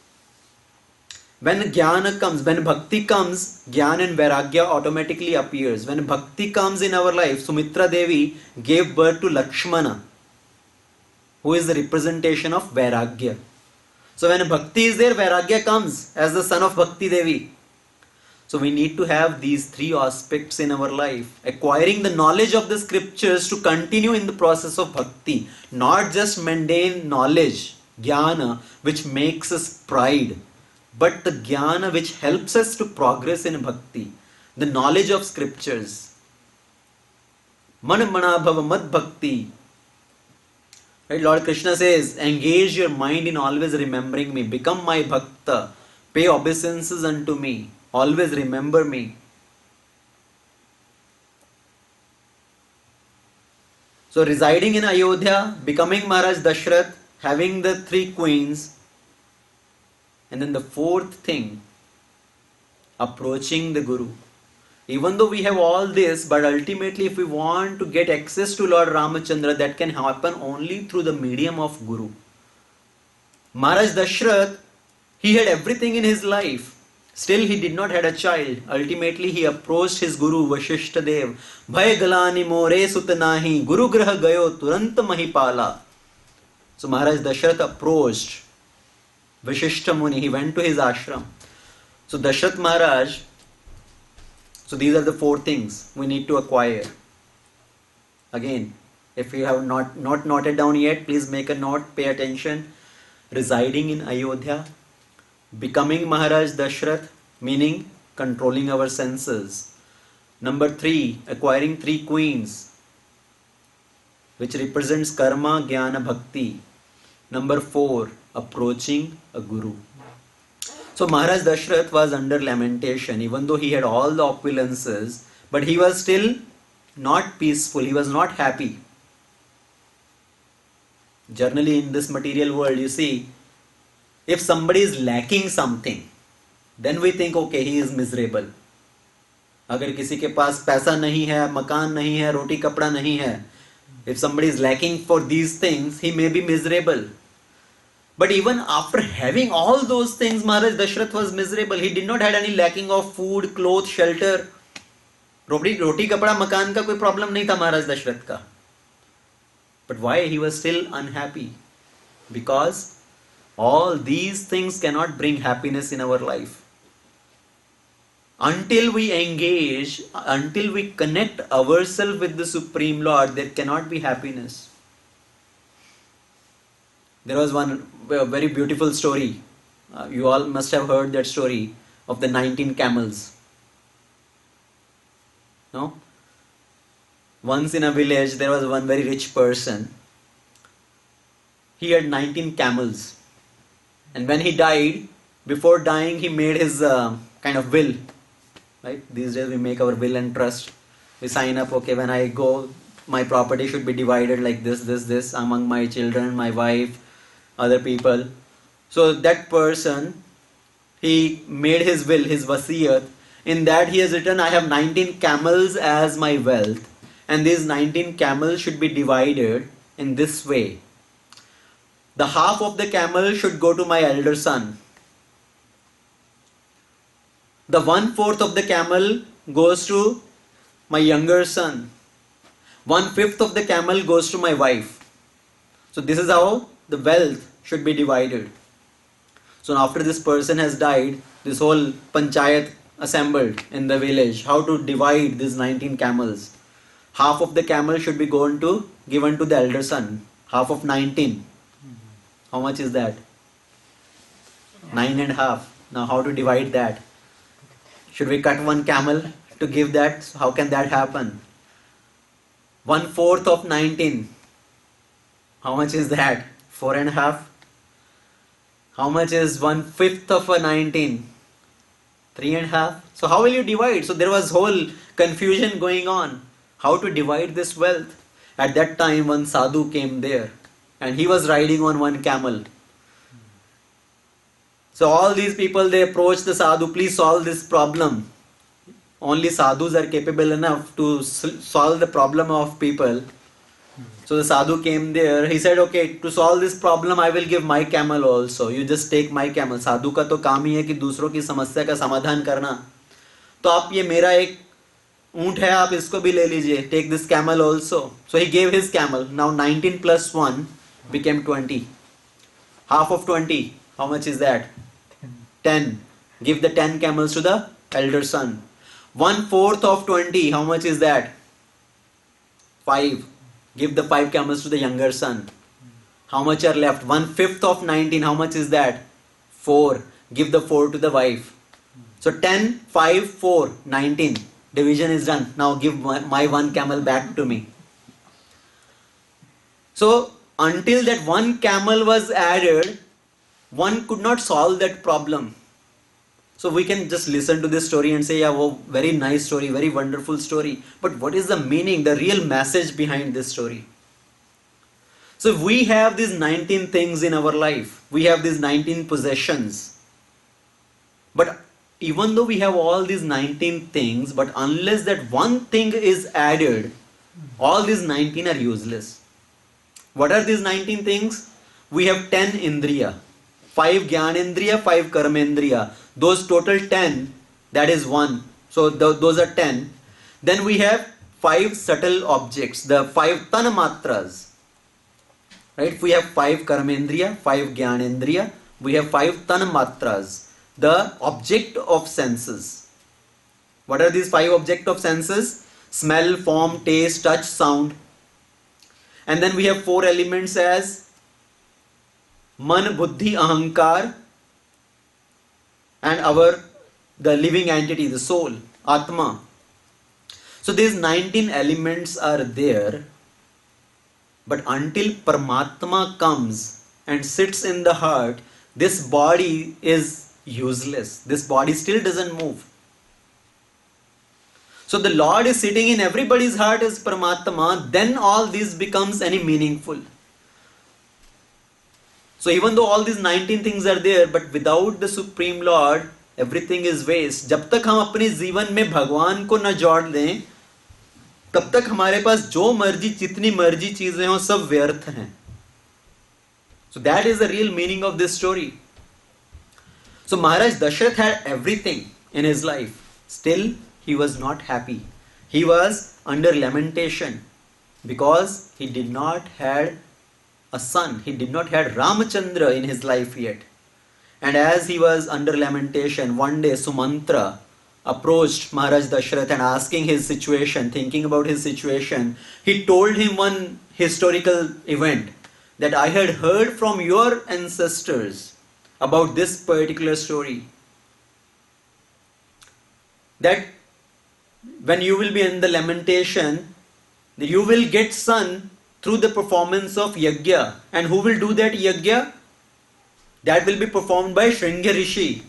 When Jnana comes, when Bhakti comes, Jnana and Vairagya automatically appears. When Bhakti comes in our life, Sumitra Devi gave birth to Lakshmana, who is the representation of Vairagya. So when Bhakti is there, Vairagya comes as the son of Bhakti Devi. So we need to have these 3 aspects in our life. Acquiring the knowledge of the scriptures to continue in the process of bhakti. Not just mundane knowledge, jnana, which makes us pride, but the jnana which helps us to progress in bhakti. The knowledge of scriptures. Man mana bhava mad bhakti. Right? Lord Krishna says, engage your mind in always remembering me. Become my bhakta. Pay obeisances unto me. Always remember me. So residing in Ayodhya, becoming Maharaj Dasharath, having the 3 queens, and then the 4th thing, approaching the Guru. Even though we have all this, but ultimately if we want to get access to Lord Ramachandra, that can happen only through the medium of Guru. Maharaj Dasharath, he had everything in his life. Still he did not have a child. Ultimately he approached his Guru Vashishta Dev. Bhay galani more sutanahi Guru graha gayo turant mahipala. So Maharaj Dasharath approached Vashishta Muni. He went to his ashram. So Dasharath Maharaj, so these are the 4 things we need to acquire. Again, if you have not noted down yet, please make a note, pay attention. Residing in Ayodhya, becoming Maharaj Dasharath, meaning controlling our senses. Number 3, acquiring 3 queens, which represents karma, jnana, bhakti. Number 4, approaching a guru. So Maharaj Dasharath was under lamentation, even though he had all the opulences, but he was still not peaceful, he was not happy. Generally in this material world, you see, if somebody is lacking something, then we think, okay, he is miserable. अगर किसी के पास पैसा नहीं है, मकान नहीं है, रोटी कपड़ा नहीं है, if somebody is lacking for these things, he may be miserable. But even after having all those things, Maharaj Dasharath was miserable. He did not have any lacking of food, clothes, shelter. रोटी कपड़ा मकान का कोई problem नहीं था महाराज दशरथ का. But why he was still unhappy? Because All these things cannot bring happiness in our life. Until we engage, until we connect ourselves with the Supreme Lord, there cannot be happiness. There was one very beautiful story. You all must have heard that story of the 19 camels. No? Once in a village, there was one very rich person. He had 19 camels. And when he died, before dying, he made his kind of will. Right? These days we make our will and trust. We sign up, okay, when I go, my property should be divided like this among my children, my wife, other people. So that person, he made his will, his wasiyat. In that he has written, I have 19 camels as my wealth. And these 19 camels should be divided in this way. The half of the camel should go to my elder son. The 1/4 of the camel goes to my younger son. 1/5 of the camel goes to my wife. So this is how the wealth should be divided. So after this person has died, this whole panchayat assembled in the village. How to divide these 19 camels? Half of the camel should be given to the elder son. Half of 19. How much is that? 9.5. Now how to divide that? Should we cut one camel to give that? So how can that happen? 1/4 of 19. How much is that? 4.5. How much is 1/5 of a 19? 3.5. So how will you divide? So there was whole confusion going on. How to divide this wealth? At that time one sadhu came there and he was riding on one camel. So all these people, they approached the sadhu, please solve this problem. Only sadhus are capable enough to solve the problem of people. So the sadhu came there. He said, okay, to solve this problem, I will give my camel also. You just take my camel. साधु का तो काम ही है कि दूसरों की समस्या का समाधान करना. तो आप ये मेरा एक ऊंट है, आप इसको भी ले लीजिए. Take this camel also. So he gave his camel. Now 19 plus 1 became 20. Half of 20. How much is that? 10. Give the 10 camels to the elder son. 1/4 of 20. How much is that? 5. Give the 5 camels to the younger son. How much are left? 1/5 of 19. How much is that? 4. Give the 4 to the wife. So 10, 5, 4, 19. Division is done. Now give my one camel back to me. So until that one camel was added, one could not solve that problem. So we can just listen to this story and say, yeah, well, very nice story, very wonderful story. But what is the meaning, the real message behind this story? So if we have these 19 things in our life, we have these 19 possessions. But even though we have all these 19 things, but unless that one thing is added, all these 19 are useless. What are these 19 things? We have 10 indriya. 5 Gyanendriya, 5 Karmendriya. Those total 10, that is 1. So those are 10. Then we have 5 subtle objects, the 5 Tanamatras. Right? We have 5 Karmendriya, 5 Gyanendriya. We have 5 Tanamatras, the object of senses. What are these 5 object of senses? Smell, form, taste, touch, sound. And then we have 4 elements as Man, Buddhi, Ahankar, and the living entity, the soul, Atma. So these 19 elements are there, but until Paramatma comes and sits in the heart, this body is useless. This body still doesn't move. So the Lord is sitting in everybody's heart as Paramatma, then all this becomes any meaningful. So even though all these 19 things are there, but without the Supreme Lord, everything is waste. जब तक हम अपने जीवन में भगवान को न जोड़ दें, तब तक हमारे पास जो मर्जी, जितनी मर्जी चीजें हो, सब व्यर्थ हैं. So that is the real meaning of this story. So Maharaj Dashrath had everything in his life. Still, he was not happy. He was under lamentation because he did not had a son. He did not had Ramachandra in his life yet. And as he was under lamentation, one day Sumantra approached Maharaj Dashrath and asking his situation, thinking about his situation. He told him one historical event that I had heard from your ancestors about this particular story. That when you will be in the lamentation, you will get son through the performance of yajna. And who will do that yajna? That will be performed by Shringa Rishi.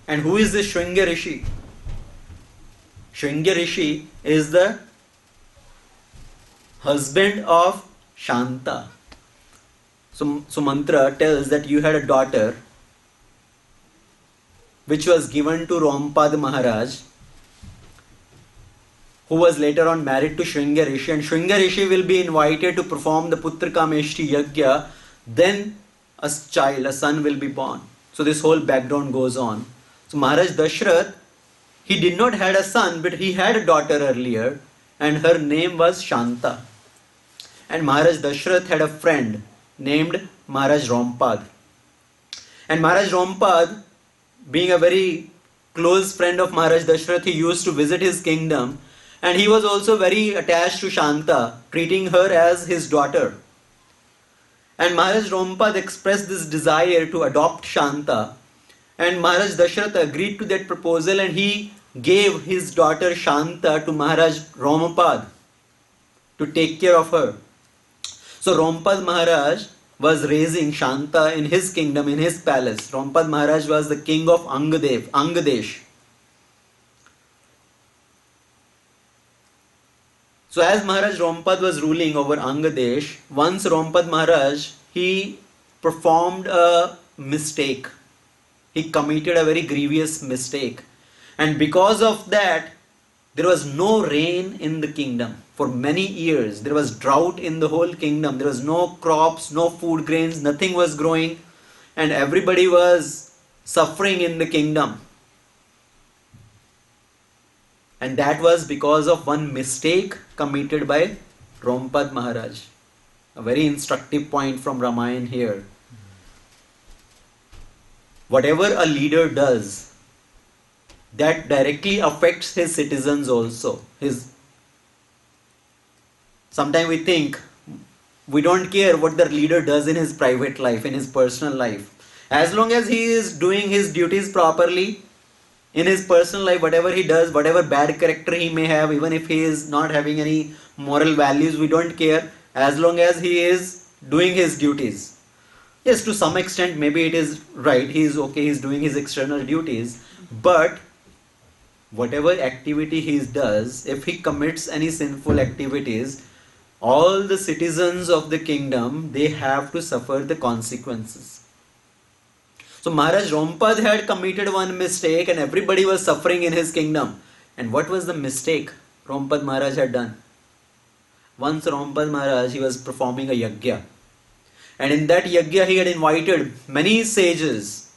And who is this Shringa Rishi? Shringa Rishi is the husband of Shanta. So mantra tells that you had a daughter which was given to Rompad Maharaj, who was later on married to Shringa Rishi, and Shringa Rishi will be invited to perform the Putra Kameshti Yajna. Then a child, a son will be born. So this whole background goes on. So Maharaj Dashrath, he did not had a son, but he had a daughter earlier, and her name was Shanta. And Maharaj Dashrath had a friend named Maharaj Rompad. And Maharaj Rompad, being a very close friend of Maharaj Dashrath, he used to visit his kingdom, and he was also very attached to Shanta, treating her as his daughter. And Maharaj Rompad expressed this desire to adopt Shanta, and Maharaj Dashrath agreed to that proposal, and he gave his daughter Shanta to Maharaj Rompad to take care of her. So Rompad Maharaj was raising Shanta in his kingdom, in his palace. Rompad Maharaj was the king of Angadesh. So as Maharaj Rompad was ruling over Angadesh, once Rompad Maharaj, he performed a mistake. He committed a very grievous mistake. And because of that, there was no rain in the kingdom. For many years, there was drought in the whole kingdom. There was no crops, no food grains, nothing was growing. And everybody was suffering in the kingdom. And that was because of one mistake committed by Rompad Maharaj. A very instructive point from Ramayan here. Whatever a leader does, that directly affects his citizens also. Sometimes we think we don't care what the leader does in his private life, in his personal life. As long as he is doing his duties properly, in his personal life, whatever he does, whatever bad character he may have, even if he is not having any moral values, we don't care, as long as he is doing his duties. Yes, to some extent, maybe it is right, he is okay, he is doing his external duties, but whatever activity he does, if he commits any sinful activities, all the citizens of the kingdom, they have to suffer the consequences. So Maharaj Rompad had committed one mistake and everybody was suffering in his kingdom. And what was the mistake Rompad Maharaj had done? Once Rompad Maharaj, he was performing a yajna. And in that yajna, he had invited many sages.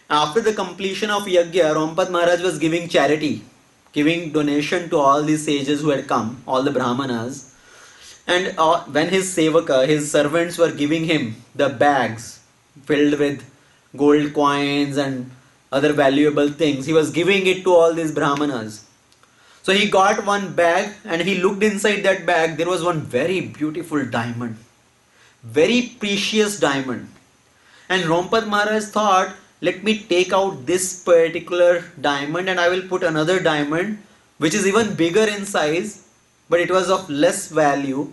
After the completion of yajna, Rompad Maharaj was giving charity, giving donation to all these sages who had come, all the brahmanas. And when his sevaka, his servants were giving him the bags filled with gold coins and other valuable things, he was giving it to all these brahmanas. So he got one bag and he looked inside that bag. There was one very beautiful diamond, very precious diamond. And Rompad Maharaj thought, let me take out this particular diamond and I will put another diamond which is even bigger in size, but it was of less value.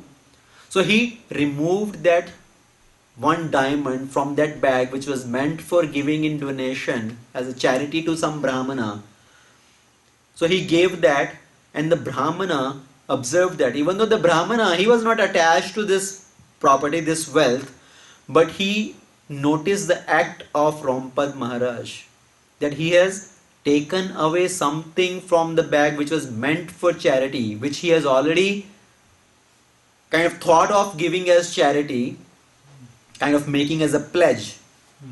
So he removed that one diamond from that bag which was meant for giving in donation as a charity to some brahmana. So he gave that, and the brahmana observed that. Even though the brahmana, he was not attached to this property, this wealth, but he noticed the act of Rompad Maharaj, that he has taken away something from the bag which was meant for charity, which he has already kind of thought of giving as charity, kind of making as a pledge,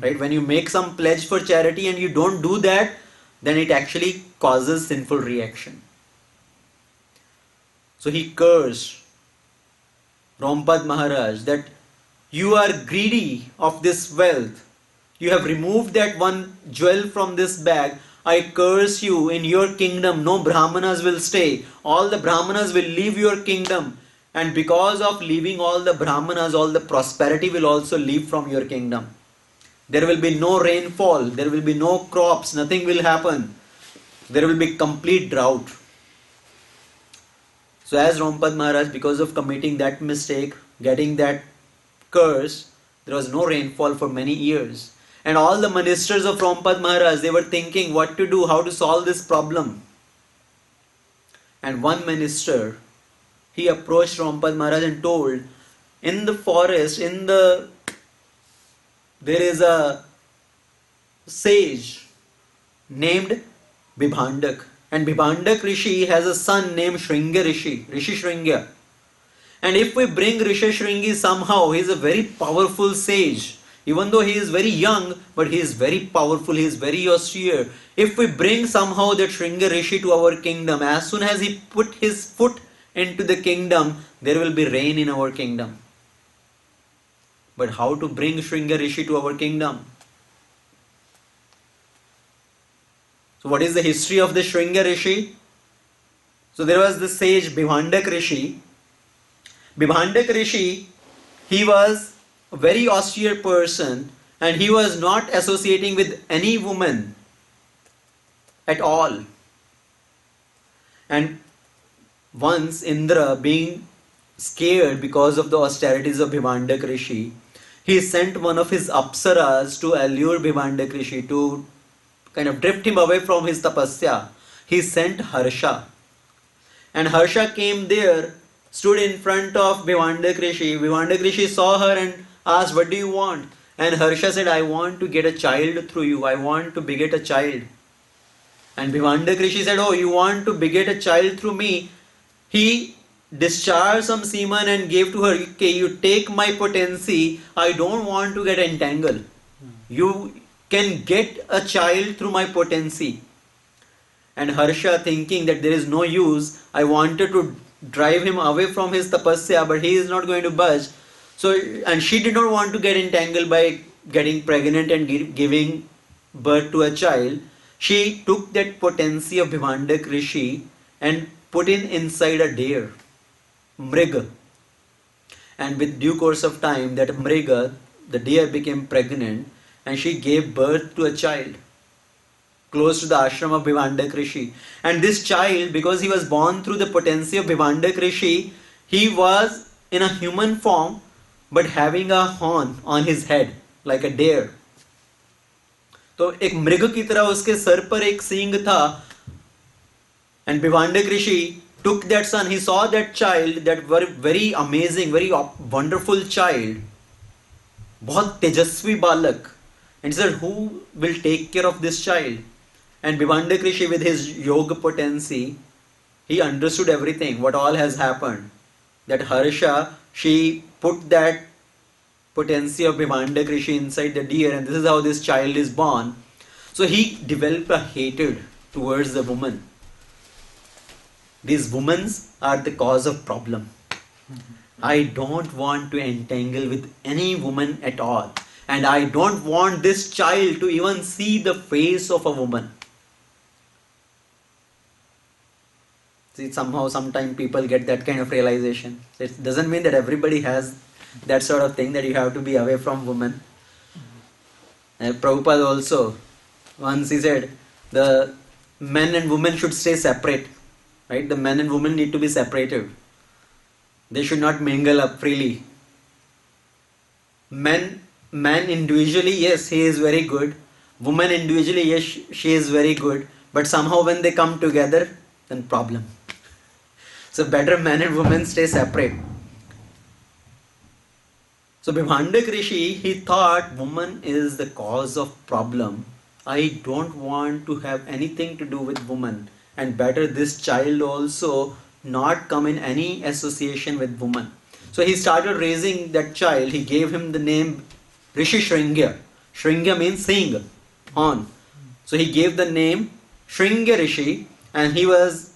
right? When you make some pledge for charity and you don't do that, then it actually causes sinful reaction. So he cursed Rompad Maharaj that You are greedy of this wealth. You have removed that one jewel from this bag. I curse you in your kingdom. No Brahmanas will stay. All the Brahmanas will leave your kingdom. And because of leaving all the Brahmanas, all the prosperity will also leave from your kingdom. There will be no rainfall. There will be no crops. Nothing will happen. There will be complete drought. So as Rompad Maharaj, because of committing that mistake, getting that curse, there was no rainfall for many years. And all the ministers of Rompad Maharaj, they were thinking what to do, how to solve this problem. And one minister, he approached Rompad Maharaj and told, in the forest, there is a sage named Bibhandak. And Bibhandak Rishi has a son named Shringa Rishi, Rishi Shringa. And if we bring Rishi Shringi somehow, he is a very powerful sage. Even though he is very young, but he is very powerful, he is very austere. If we bring somehow that Shringa Rishi to our kingdom, as soon as he put his foot into the kingdom, there will be rain in our kingdom. But how to bring Shringa Rishi to our kingdom? So what is the history of the Shringa Rishi? So there was the sage Bibhandak Rishi. Bibhandak Rishi, he was a very austere person and he was not associating with any woman at all. And once Indra, being scared because of the austerities of Bibhandak Rishi, he sent one of his apsaras to allure Bibhandak Rishi, to kind of drift him away from his tapasya. He sent Harsha. And Harsha came there, stood in front of Bhivandak Rishi. Bhivandak Rishi saw her and asked, what do you want? And Harsha said, I want to get a child through you. I want to beget a child. And Bhivandak Rishi said, oh, you want to beget a child through me? He discharged some semen and gave to her, okay, you take my potency. I don't want to get entangled. You can get a child through my potency. And Harsha, thinking that there is no use, I wanted to drive him away from his tapasya, but he is not going to budge. So, and she did not want to get entangled by getting pregnant and giving birth to a child. She took that potency of Bhivandak Rishi and put in inside a deer, Mriga. And with due course of time, that Mriga, the deer, became pregnant and she gave birth to a child close to the ashram of Bhivandak Rishi. And this child, because he was born through the potency of Bhivandak Rishi, he was in a human form but having a horn on his head like a deer. तो एक मृग की तरह उसके sir पर एक सींग था. And Bhivandak Rishi took that son. He saw that child, that very amazing, very wonderful child, बहुत तेजस्वी बालक, and said, who will take care of this child? And Bhivandak Rishi, with his yoga potency, he understood everything, what all has happened. That Harsha, she put that potency of Bhivandak Rishi inside the deer, and this is how this child is born. So he developed a hatred towards the woman. These women are the cause of problem. I don't want to entangle with any woman at all. And I don't want this child to even see the face of a woman. See, somehow, sometimes people get that kind of realization. It doesn't mean that everybody has that sort of thing, that you have to be away from women. Prabhupada also, once he said, the men and women should stay separate. Right? The men and women need to be separated. They should not mingle up freely. Man individually, yes, he is very good. Woman individually, yes, she is very good. But somehow when they come together, then problem. So better man and woman stay separate. So Bhivandak Rishi, he thought woman is the cause of problem. I don't want to have anything to do with woman. And better this child also not come in any association with woman. So he started raising that child. He gave him the name Rishi Shringa. Shringa means sing, horn. So he gave the name Shringa Rishi, and he was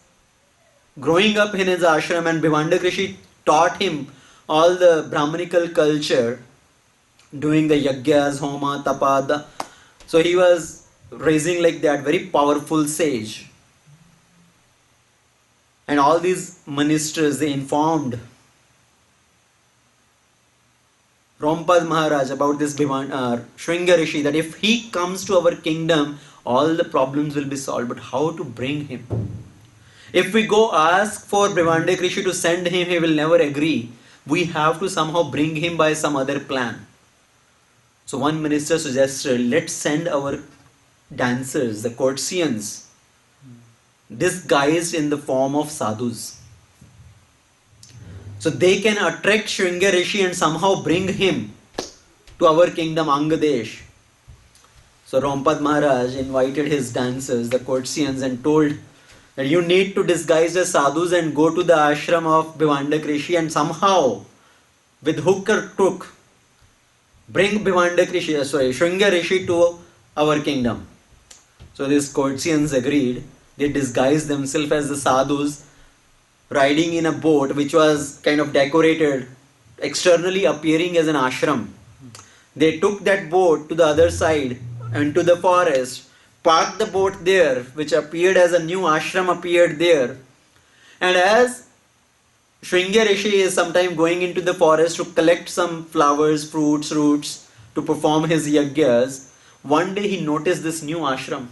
growing up in his ashram, and Bhivandak Rishi taught him all the Brahmanical culture doing the yagyas, homa, tapada. So he was raising like that, very powerful sage. And all these ministers, they informed Rompad Maharaj about this Shringa Rishi, that if he comes to our kingdom, all the problems will be solved. But how to bring him? If we go ask for Brahmandik Rishi to send him, he will never agree. We have to somehow bring him by some other plan. So one minister suggested, let's send our dancers, the courtesans, disguised in the form of sadhus. So they can attract Shringa Rishi and somehow bring him to our kingdom, Angadesh. So Rompad Maharaj invited his dancers, the courtesans, and told that you need to disguise as sadhus and go to the ashram of Bhivandak Rishi and somehow, with hook or crook, bring Shringa Rishi to our kingdom. So these courtesans agreed. They disguised themselves as the sadhus, riding in a boat which was kind of decorated, externally appearing as an ashram. They took that boat to the other side, into the forest, parked the boat there, which appeared as a new ashram appeared there. And as Shringa Rishi is sometime going into the forest to collect some flowers, fruits, roots, to perform his yagyas, one day he noticed this new ashram.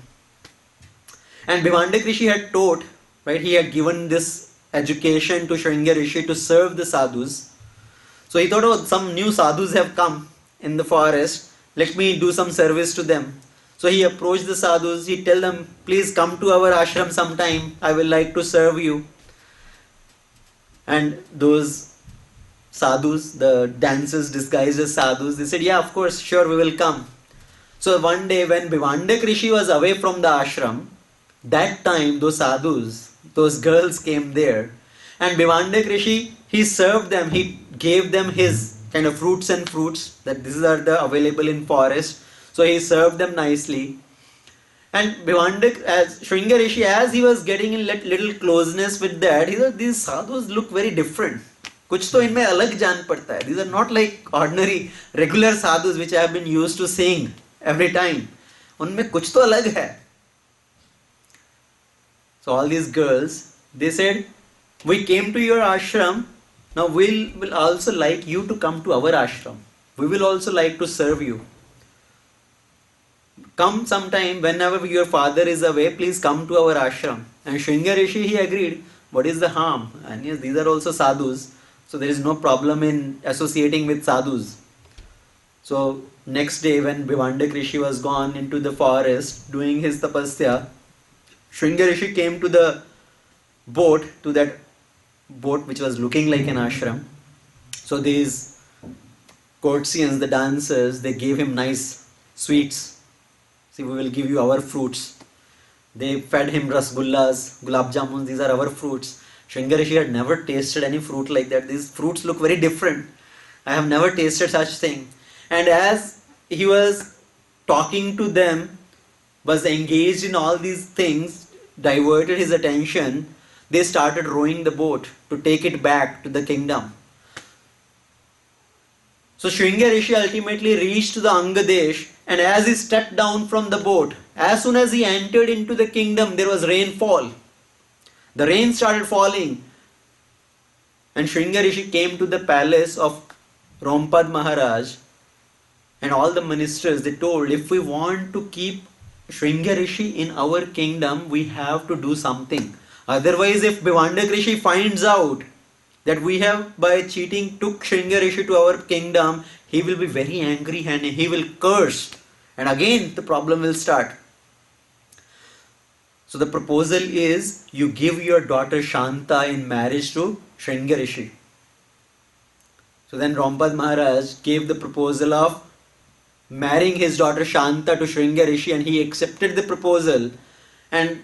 And Bhivandak Rishi had taught, right, he had given this education to Shringa Rishi to serve the sadhus. So he thought, oh, some new sadhus have come in the forest, let me do some service to them. So he approached the sadhus, he told them, please come to our ashram sometime, I will like to serve you. And those sadhus, the dancers disguised as sadhus, they said, yeah, of course, sure, we will come. So one day when Bhivandak Rishi was away from the ashram, that time those sadhus, those girls came there, and Bhivandak Rishi, he served them, he gave them his kind of fruits that these are the available in forest. So he served them nicely. And Bhivandak, as Shringa Rishi, as he was getting in little closeness with that, he thought these sadhus look very different. कुछ तो इनमें अलग जान पड़ता है. These are not like ordinary regular sadhus which I have been used to seeing every time. उनमें कुछ तो अलग है. So all these girls, they said, we came to your ashram, now we will also like you to come to our ashram. We will also like to serve you. Come sometime, whenever your father is away, please come to our ashram. And Shringa Rishi, he agreed, what is the harm? And yes, these are also sadhus, so there is no problem in associating with sadhus. So next day when Bhivandak Rishi was gone into the forest doing his tapasya, Shringa Rishi came to the boat, to that boat which was looking like an ashram. So these courtesans, the dancers, they gave him nice sweets. See, we will give you our fruits. They fed him rasgullas, gulab jamuns, these are our fruits. Shringa Rishi had never tasted any fruit like that. These fruits look very different. I have never tasted such thing. And as he was talking to them, was engaged in all these things, diverted his attention, they started rowing the boat to take it back to the kingdom. So Shringa Rishi ultimately reached to the Angadesh, and as he stepped down from the boat, as soon as he entered into the kingdom, there was rainfall. The rain started falling, and Shringa Rishi came to the palace of Rompad Maharaj, and all the ministers, they told, if we want to keep Shringa Rishi in our kingdom, we have to do something. Otherwise, if Bhivandak Rishi finds out that we have by cheating took Shringa Rishi to our kingdom, he will be very angry and he will curse. And again the problem will start. So the proposal is, you give your daughter Shanta in marriage to Shringa Rishi. So then Rompad Maharaj gave the proposal of marrying his daughter Shanta to Shringa Rishi, and he accepted the proposal, and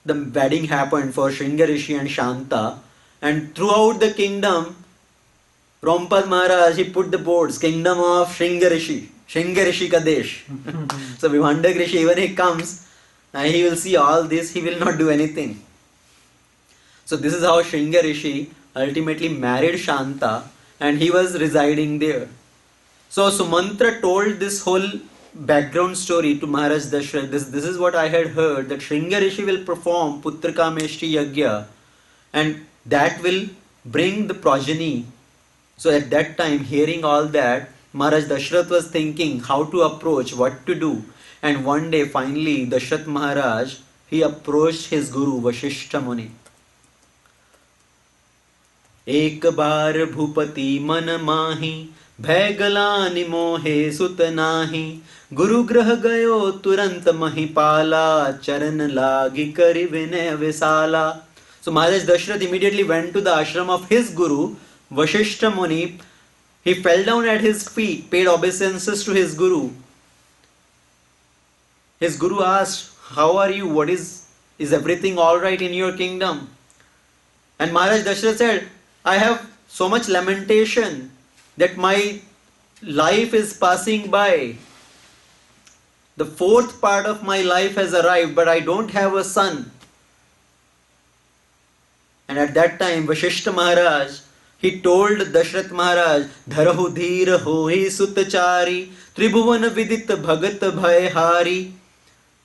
the wedding happened for Shringa Rishi and Shanta. And throughout the kingdom, Rompad Maharaj, he put the boards, kingdom of Shringa Rishi Kadesh. So Bhivandak Rishi, when he comes, he will see all this, he will not do anything. So this is how Shringa Rishi ultimately married Shanta, and he was residing there. So Sumantra told this whole background story to Maharaj Dashrath. This is what I had heard, that Shringa Rishi will perform Putrakameshti Yagya, and that will bring the progeny. So at that time, hearing all that, Maharaj Dashrath was thinking how to approach, what to do. And one day, finally, Dashrath Maharaj, he approached his guru Vashishta Muni. एक बार भूपति मन माही, भय गलानि मोहे सुत नाही, गुरु ग्रह गयो तुरंत महिपाला, चरण लागी करि विनय विसाला. So Maharaj Dashrath immediately went to the ashram of his guru Vashishta Muni. He fell down at his feet, paid obeisances to his guru. His guru asked, "How are you? Is everything all right in your kingdom?" And Maharaj Dashrath said, "I have so much lamentation that my life is passing by. The fourth part of my life has arrived, but I don't have a son." And at that time, Vashishta Maharaj, he told Dashrath Maharaj, "Dharahu dheer hohi sutachari, tribhuvan vidit bhagat bhayhari."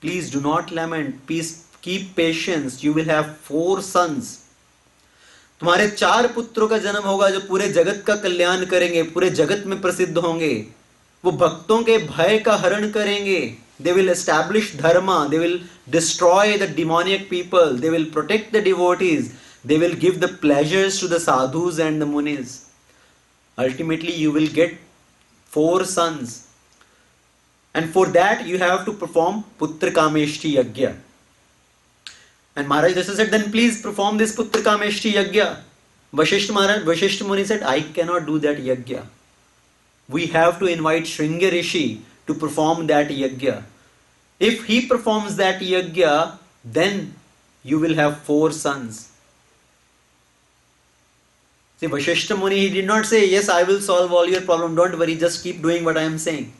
Please do not lament. Please keep patience. You will have 4 sons. तुम्हारे 4 पुत्रों का जन्म होगा जो पूरे जगत का कल्याण करेंगे, पूरे जगत में प्रसिद्ध होंगे. वो भक्तों के भय का हरण करेंगे. They will establish dharma. They will destroy the demoniac people. They will protect the devotees. They will give the pleasures to the sadhus and the munis. Ultimately, you will get 4 sons. And for that, you have to perform Putra Kameshti Yagya. And Maharaj Dashrath said, "Then please perform this Putra Kameshti Yagya." Vashishta Muni said, "I cannot do that Yagya. We have to invite Shringa Rishi to perform that Yagya. If he performs that Yagya, then you will have 4 sons." See, Vashishta Muni, he did not say, "Yes, I will solve all your problem. Don't worry, just keep doing what I am saying."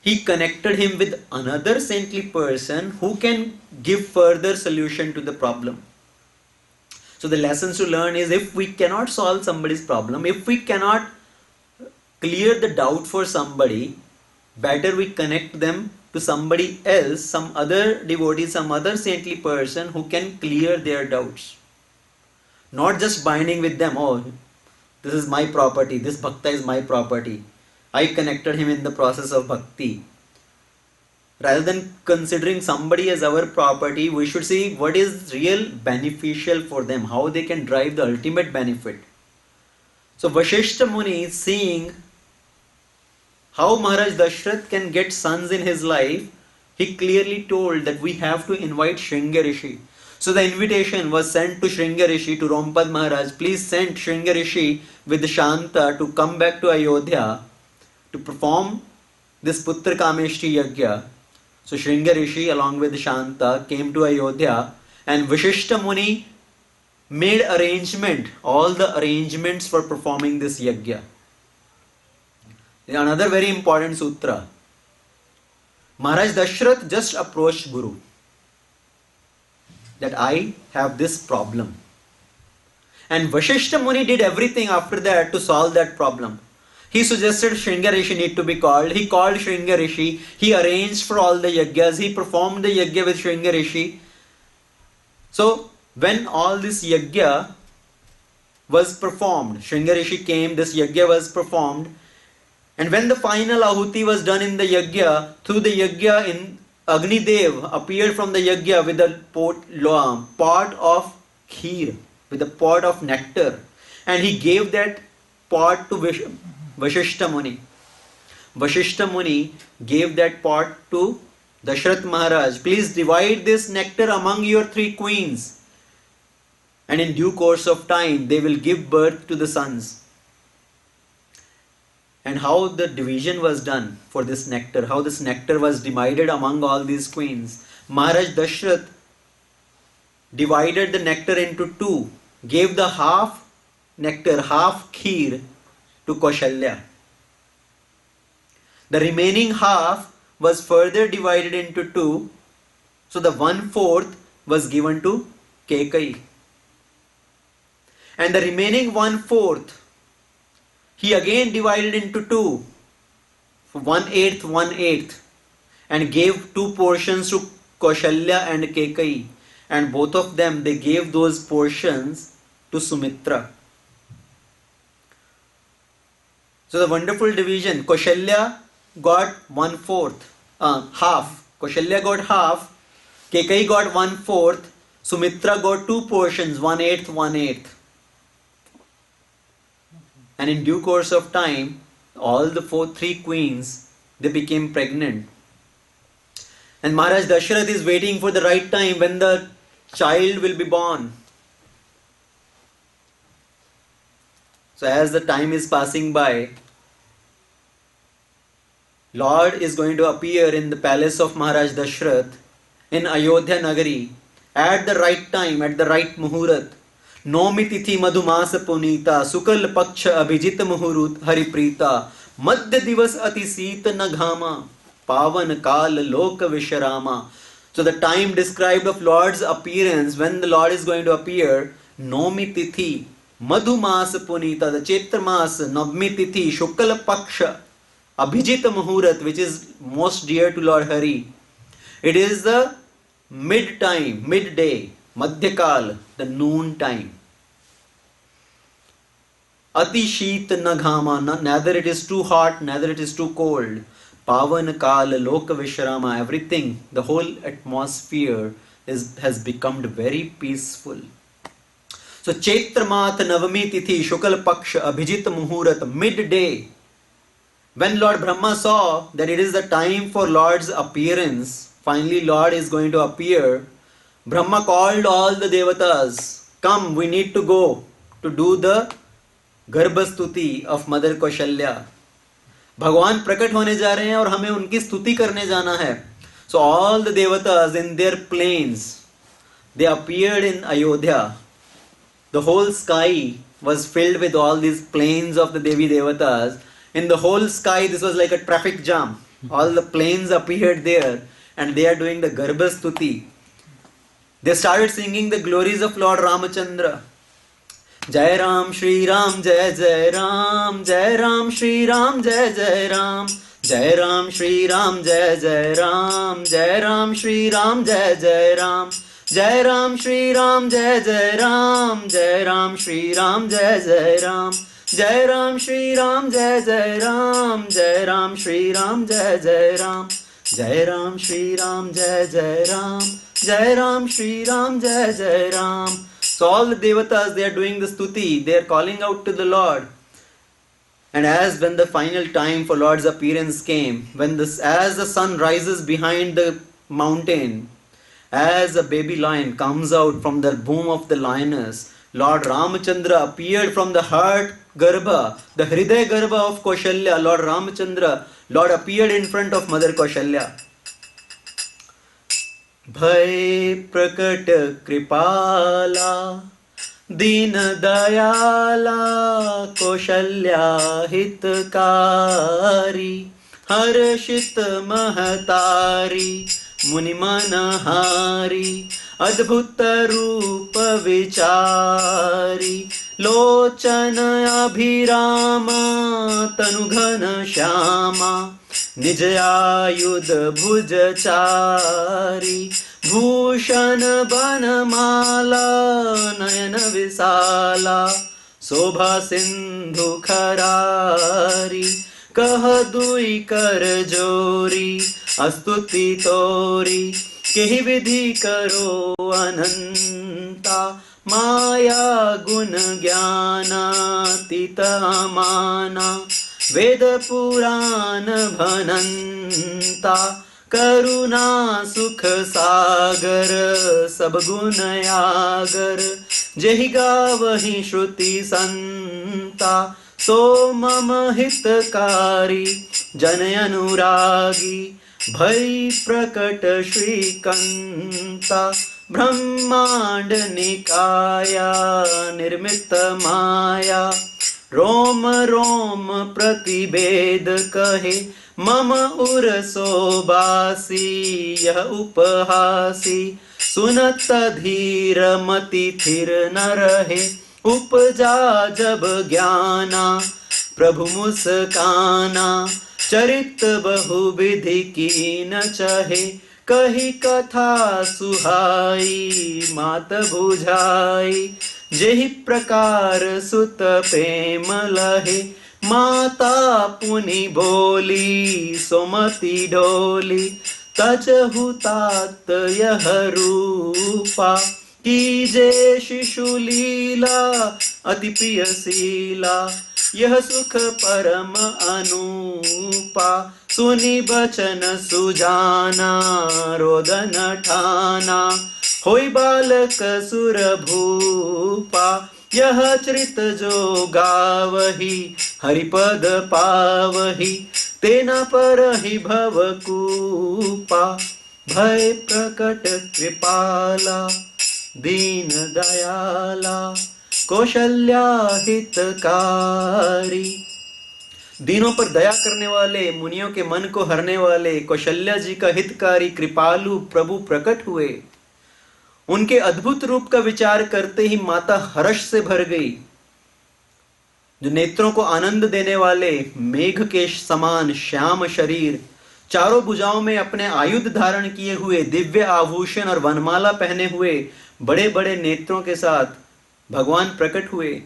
He connected him with another saintly person who can give further solution to the problem. So the lessons to learn is, if we cannot solve somebody's problem, if we cannot clear the doubt for somebody, better we connect them to somebody else, some other devotee, some other saintly person who can clear their doubts. Not just binding with them, "Oh, this is my property, this bhakta is my property. I connected him in the process of bhakti." Rather than considering somebody as our property, we should see what is real beneficial for them, how they can drive the ultimate benefit. So Vashishta Muni, seeing how Maharaj Dashrath can get sons in his life, he clearly told that we have to invite Shringa Rishi. So the invitation was sent to Shringa Rishi, to Rompad Maharaj. "Please send Shringa Rishi with Shanta to come back to Ayodhya to perform this Putra Kameshti Yagya." So Shringa Rishi along with Shanta came to Ayodhya, and Vashishta Muni made all the arrangements for performing this Yagya. Another very important sutra. Maharaj Dashrath just approached Guru that I have this problem. And Vashishta Muni did everything after that to solve that problem. He suggested Shringa Rishi need to be called. He called Shringa Rishi. He arranged for all the yagyas. He performed the yagya with Shringa Rishi. So when all this yagya was performed, Shringa Rishi came, this yagya was performed. And when the final ahuti was done in the yagya, through the yagya, in Agni Dev appeared from the yagya with a pot of kheer, with a pot of nectar. And he gave that pot to Vashishta Muni. Vashishta Muni gave that pot to Dashrath Maharaj. "Please divide this nectar among your 3 queens. And in due course of time, they will give birth to the sons." And how the division was done for this nectar, how this nectar was divided among all these queens. Maharaj Dashrath divided the nectar into 2, gave the half nectar, half kheer to Kaushalya. The remaining half was further divided into 2, so the 1/4 was given to Kekai. And the remaining 1/4 he again divided into 2 1/8, 1/8, and gave two portions to Kaushalya and Kekai, and both of them they gave those portions to Sumitra. So the wonderful division, Kaushalya got 1/4, half. Kaushalya got half, Kekai got 1/4, Sumitra got two portions, 1/8, 1/8. And in due course of time, all the three queens, they became pregnant. And Maharaj Dasharath is waiting for the right time when the child will be born. So as the time is passing by, Lord is going to appear in the palace of Maharaj Dasharath in Ayodhya Nagari at the right time, at the right muhurat. Nomi tithi madhumasa punita, sukal paksha abhijit muhurut hariprita, madhya divas ati sita naghama, pavan kal loka visharama. So the time described of Lord's appearance, when the Lord is going to appear, Nomi tithi, madhumasa punita, the Chaitra Mas, Navmi tithi, shukala paksha, abhijit muhurat, which is most dear to Lord Hari. It is the mid time, midday, madhyakal, the noon time. Ati sheet naghama, neither it is too hot, neither it is too cold. Pavan kal, loka vishrama, everything, the whole atmosphere has become very peaceful. So Chaitramat Navami Tithi, Shukal Paksha, Abhijit Muhurat, midday. When Lord Brahma saw that it is the time for Lord's appearance, finally Lord is going to appear, Brahma called all the devatas, come, we need to go to do the Garbhastuti of Mother Kaushalya. भगवान प्रकट होने जा रहे हैं और हमें उनकी स्तुति करने जाना है. So all the devatas in their planes, they appeared in Ayodhya. The whole sky was filled with all these planes of the Devi Devatas. In the whole sky, this was like a traffic jam. All the planes appeared there and they are doing the Garbhastuti. They started singing the glories of Lord Ramachandra. Jai Ram, Shri Ram, Jai Jai Ram, Jai Ram, Shri Ram, Jai Jai Ram, Jai Ram, Shri Ram, Jai Jai Ram, Jai Ram, Shri Ram, Jai Jai Ram, Jai Ram, Shri Ram, Jai Jai Ram, Jai Ram, Shri Ram, Jai Jai Ram, Jai Ram, Shri Ram, Jai Jai Ram, Jai Ram, Shri Ram, Jai Jai Ram, Jai Ram, Shri Ram, Jai Jai Ram, Jai Ram, Shri Ram, Jai Jai Ram. So all the devatas, they are doing the stuti, they are calling out to the Lord. And as when the final time for Lord's appearance came, as the sun rises behind the mountain, as a baby lion comes out from the womb of the lioness, Lord Ramachandra appeared from the heart Garbha, the Hriday Garbha of Kaushalya. Lord Ramachandra, Lord appeared in front of Mother Kaushalya. भय प्रकट कृपाला दीन दयाला कौशल्या हितकारी हर्षित महतारी मुनिमनहारी अद्भुत रूप विचारी लोचन अभिराम तनुघन श्यामा निज आयुध भुजचारी भूषण बनमाला नयन विशाला शोभा सिंधु खरारी कह दुई कर जोरी अस्तुति तोरी केहि विधि करो अनंता माया गुण ज्ञानातीत माना वेद पुराण भनंता करुणा सुख सागर सब गुण आगर जहि गावहि श्रुति संता सो मम हितकारी जन अनुरागी भय प्रकट श्रीकंता ब्रह्मांड निकाया निर्मित माया रोम रोम प्रतिभेद कहे मम उर सोबासी यह उपहासी सुनत धीर मति थिर न रहे उपजा जब ज्ञाना प्रभु मुस्काना चरित बहुविधि की न चाहे, कही कथा सुहाई मात बुझाई। जेहि प्रकार सुत प्रेम लहे, माता पुनि बोली सुमति डोली। तजहु तात यह रूपा, कीजे शिशु लीला अति प्रियशीला। यह सुख परम अनूपा, सुनि बचन सुजाना रोदन ठाना। होई बालक सुर भूपा, यह चरित जो गावही हरिपद पावही। तेना परहि भव कूपा, भय प्रकट कृपाला दीन दयाला। कौशल्या हितकारी, दीनों पर दया करने वाले, मुनियों के मन को हरने वाले कौशल्या जी का हितकारी कृपालु प्रभु प्रकट हुए। उनके अद्भुत रूप का विचार करते ही माता हर्ष से भर गई। जो नेत्रों को आनंद देने वाले मेघ के समान श्याम शरीर, चारों भुजाओं में अपने आयुध धारण किए हुए, दिव्य आभूषण और वनमाला पहने हुए, बड़े बड़े नेत्रों के साथ भगवान प्रकट हुए।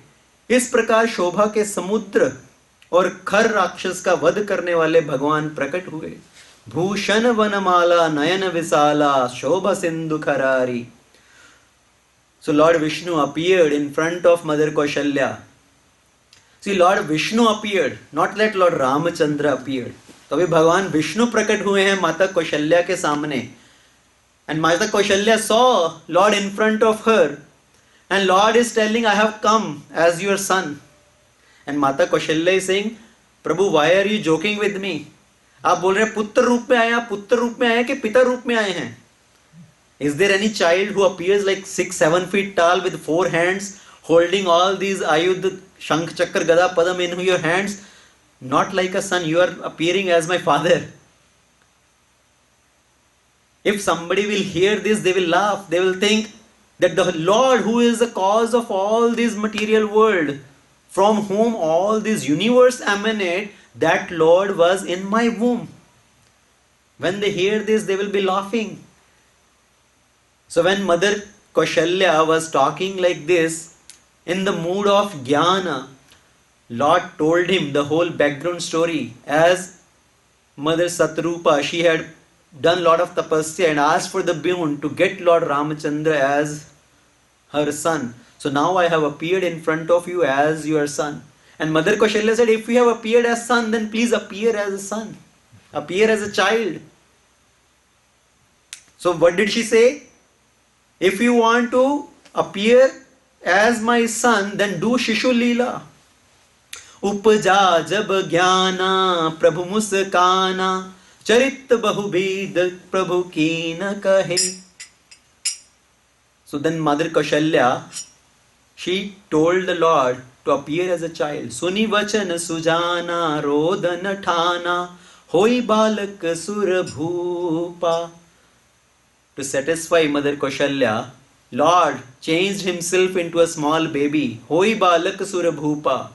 इस प्रकार शोभा के समुद्र और खर राक्षस का वध करने वाले भगवान प्रकट हुए। भूषण वनमाला नयन विशाला, शोभा Sindhu खरारी। So Lord Vishnu appeared in front of Mother Kaushalya. See, Lord Vishnu appeared, not that Lord Ramachandra appeared. तो अभी भगवान विष्णु प्रकट हुए हैं माता कौशल्या के सामने. And Mata Kaushalya saw Lord in front of her. And Lord is telling, I have come as your son. And Mata Kaushalya is saying, Prabhu, why are you joking with me? आप बोल रहे हैं पुत्र रूप में आए, आप पुत्र रूप में आए कि पिता रूप में आए हैं? Is there any child who appears like 6-7 feet tall with 4 hands, holding all these Ayodhya, Shankh, Chakra, Gada, Padam in your hands? Not like a son, you are appearing as my father. If somebody will hear this, they will laugh. They will think that the Lord, who is the cause of all this material world, from whom all this universe emanate, that Lord was in my womb. When they hear this, they will be laughing. So when Mother Kaushalya was talking like this, in the mood of jnana, Lord told him the whole background story. As Mother Satrupa, she had done lot of tapasya and asked for the boon to get Lord Ramachandra as her son. So now I have appeared in front of you as your son. And Mother Kaushalya said, if you have appeared as son, then please appear as a son. Appear as a child. So what did she say? If you want to appear as my son, then do Shishu Leela. उपजा जब ज्ञाना प्रभु मुस्काना, चरित बहुभीद प्रभु कीन कहे. So then Mother Kaushalya, she told the Lord to appear as a child. Suni vachan sujana rodan thana, hoi balak sur bhupa. To satisfy Mother Kaushalya, Lord changed himself into a small baby. Hoi balak sur bhupa.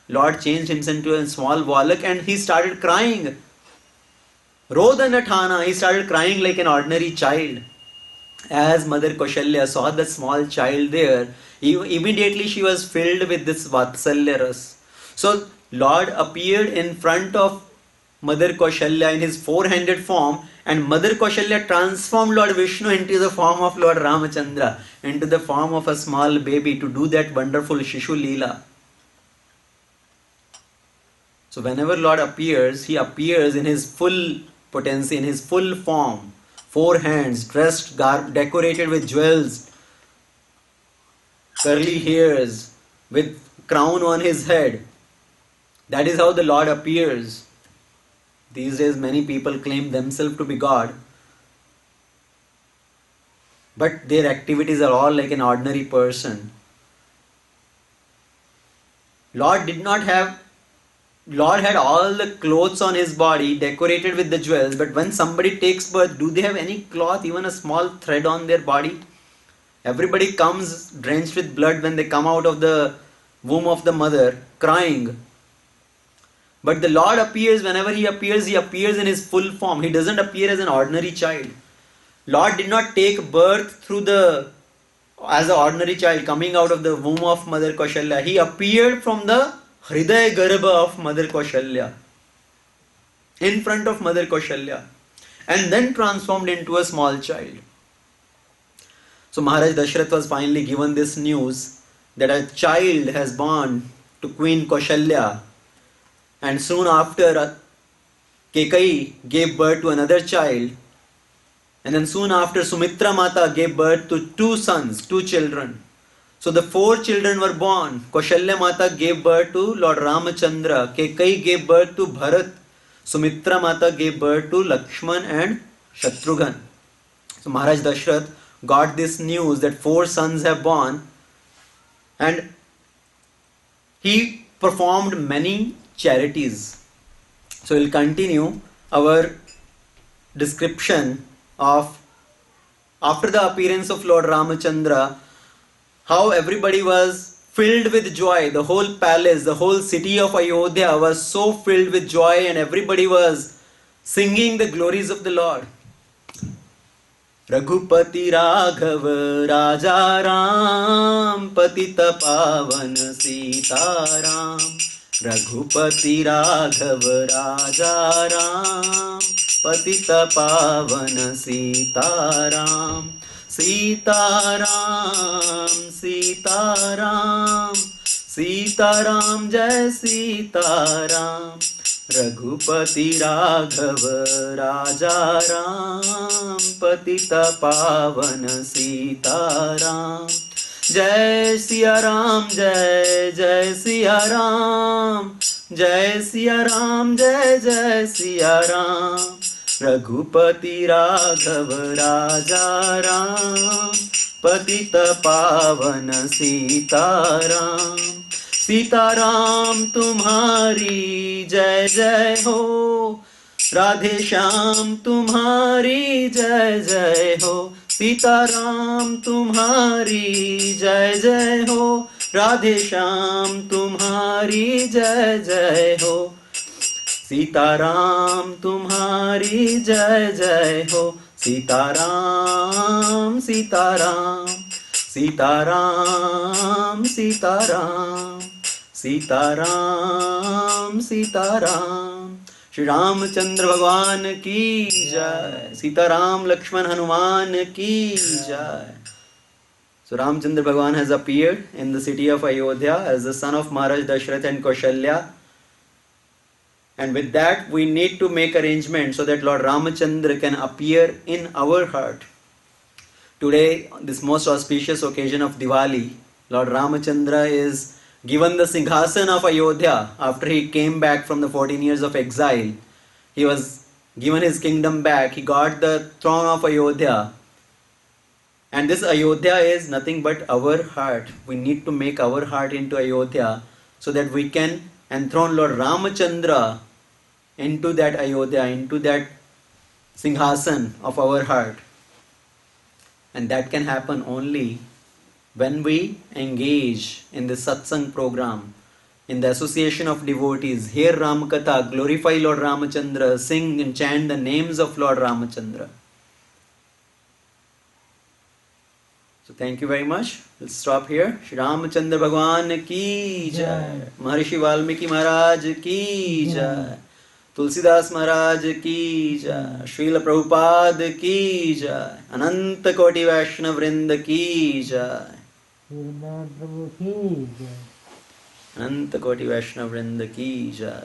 Lord changed himself into a small balak and he started crying. Rodanathana, he started crying like an ordinary child. As Mother Kaushalya saw the small child there, immediately she was filled with this Vatsalya ras. So Lord appeared in front of Mother Kaushalya in his four-handed form, and Mother Kaushalya transformed Lord Vishnu into the form of Lord Ramachandra, into the form of a small baby to do that wonderful Shishu Leela. So whenever Lord appears, he appears in his full potency, in his full form. 4 hands, dressed, decorated with jewels, curly hairs, with crown on his head. That is how the Lord appears. These days many people claim themselves to be God, but their activities are all like an ordinary person. Lord had all the clothes on his body decorated with the jewels, but when somebody takes birth, do they have any cloth, even a small thread on their body? Everybody comes drenched with blood when they come out of the womb of the mother, crying. But the Lord appears, whenever He appears in His full form. He doesn't appear as an ordinary child. Lord did not take birth as an ordinary child coming out of the womb of Mother Kaushalya. He appeared from the Hridaya Garbha of Mother Kaushalya, in front of Mother Kaushalya, and then transformed into a small child. So Maharaj Dashrath was finally given this news that a child has born to Queen Kaushalya, and soon after Kekai gave birth to another child, and then soon after Sumitra Mata gave birth to two sons, two children. So the four children were born. Kaushalya Mata gave birth to Lord Ramachandra, Kekai gave birth to Bharat, Sumitra Mata gave birth to Lakshman and Shatrughan. So Maharaj Dashrath got this news that four sons have born, and he performed many charities. So we'll continue our description of after the appearance of Lord Ramachandra, how everybody was filled with joy. The whole palace, the whole city of Ayodhya was so filled with joy, and everybody was singing the glories of the Lord. Raghupati Raghav राजा राम पतित पावन सीताराम रघुपति राघव राजा राम पतित पावन सीताराम सीताराम सीताराम सीताराम जय सीताराम रघुपति राघव राजा राम पतित पावन सीताराम जय सिया राम जय जय सिया राम जय सिया राम जय जय सिया राम रघुपति राघव राजा राम पतित पावन सीताराम सीताराम तुम्हारी जय जय हो राधे श्याम तुम्हारी जय जय हो सीताराम तुम्हारी जय जय हो राधे श्याम तुम्हारी जय जय हो सीताराम तुम्हारी जय जय हो सीताराम सीताराम सीताराम सीताराम सीताराम सीताराम श्री रामचंद्र भगवान की जय सीताराम लक्ष्मण हनुमान की जय. So Ramchandra Bhagavan has appeared in the city of Ayodhya as the son of Maharaj Dashrath and Kaushalya, and with that we need to make arrangements so that Lord Ramachandra can appear in our heart. Today, on this most auspicious occasion of Diwali, Lord Ramachandra is given the Singhasan of Ayodhya after he came back from the 14 years of exile. He was given his kingdom back, he got the throne of Ayodhya. And this Ayodhya is nothing but our heart. We need to make our heart into Ayodhya so that we can enthrone Lord Ramachandra into that Ayodhya, into that Singhasan of our heart. And that can happen only when we engage in the satsang program, in the association of devotees, hear Ram Katha, glorify Lord Ramachandra, sing and chant the names of Lord Ramachandra. So thank you very much. We'll stop here. Shri Ramachandra Bhagwan ki jai. Maharishi Valmiki Maharaj ki jai. Tulsidas Maharaj ki jai. Srila Prabhupada ki jai. Ananta Koti Vaishnav Vrinda ki jai. Vrindanath Prabhu ki jai. Ananta Koti Vaishnav Vrinda ki jai.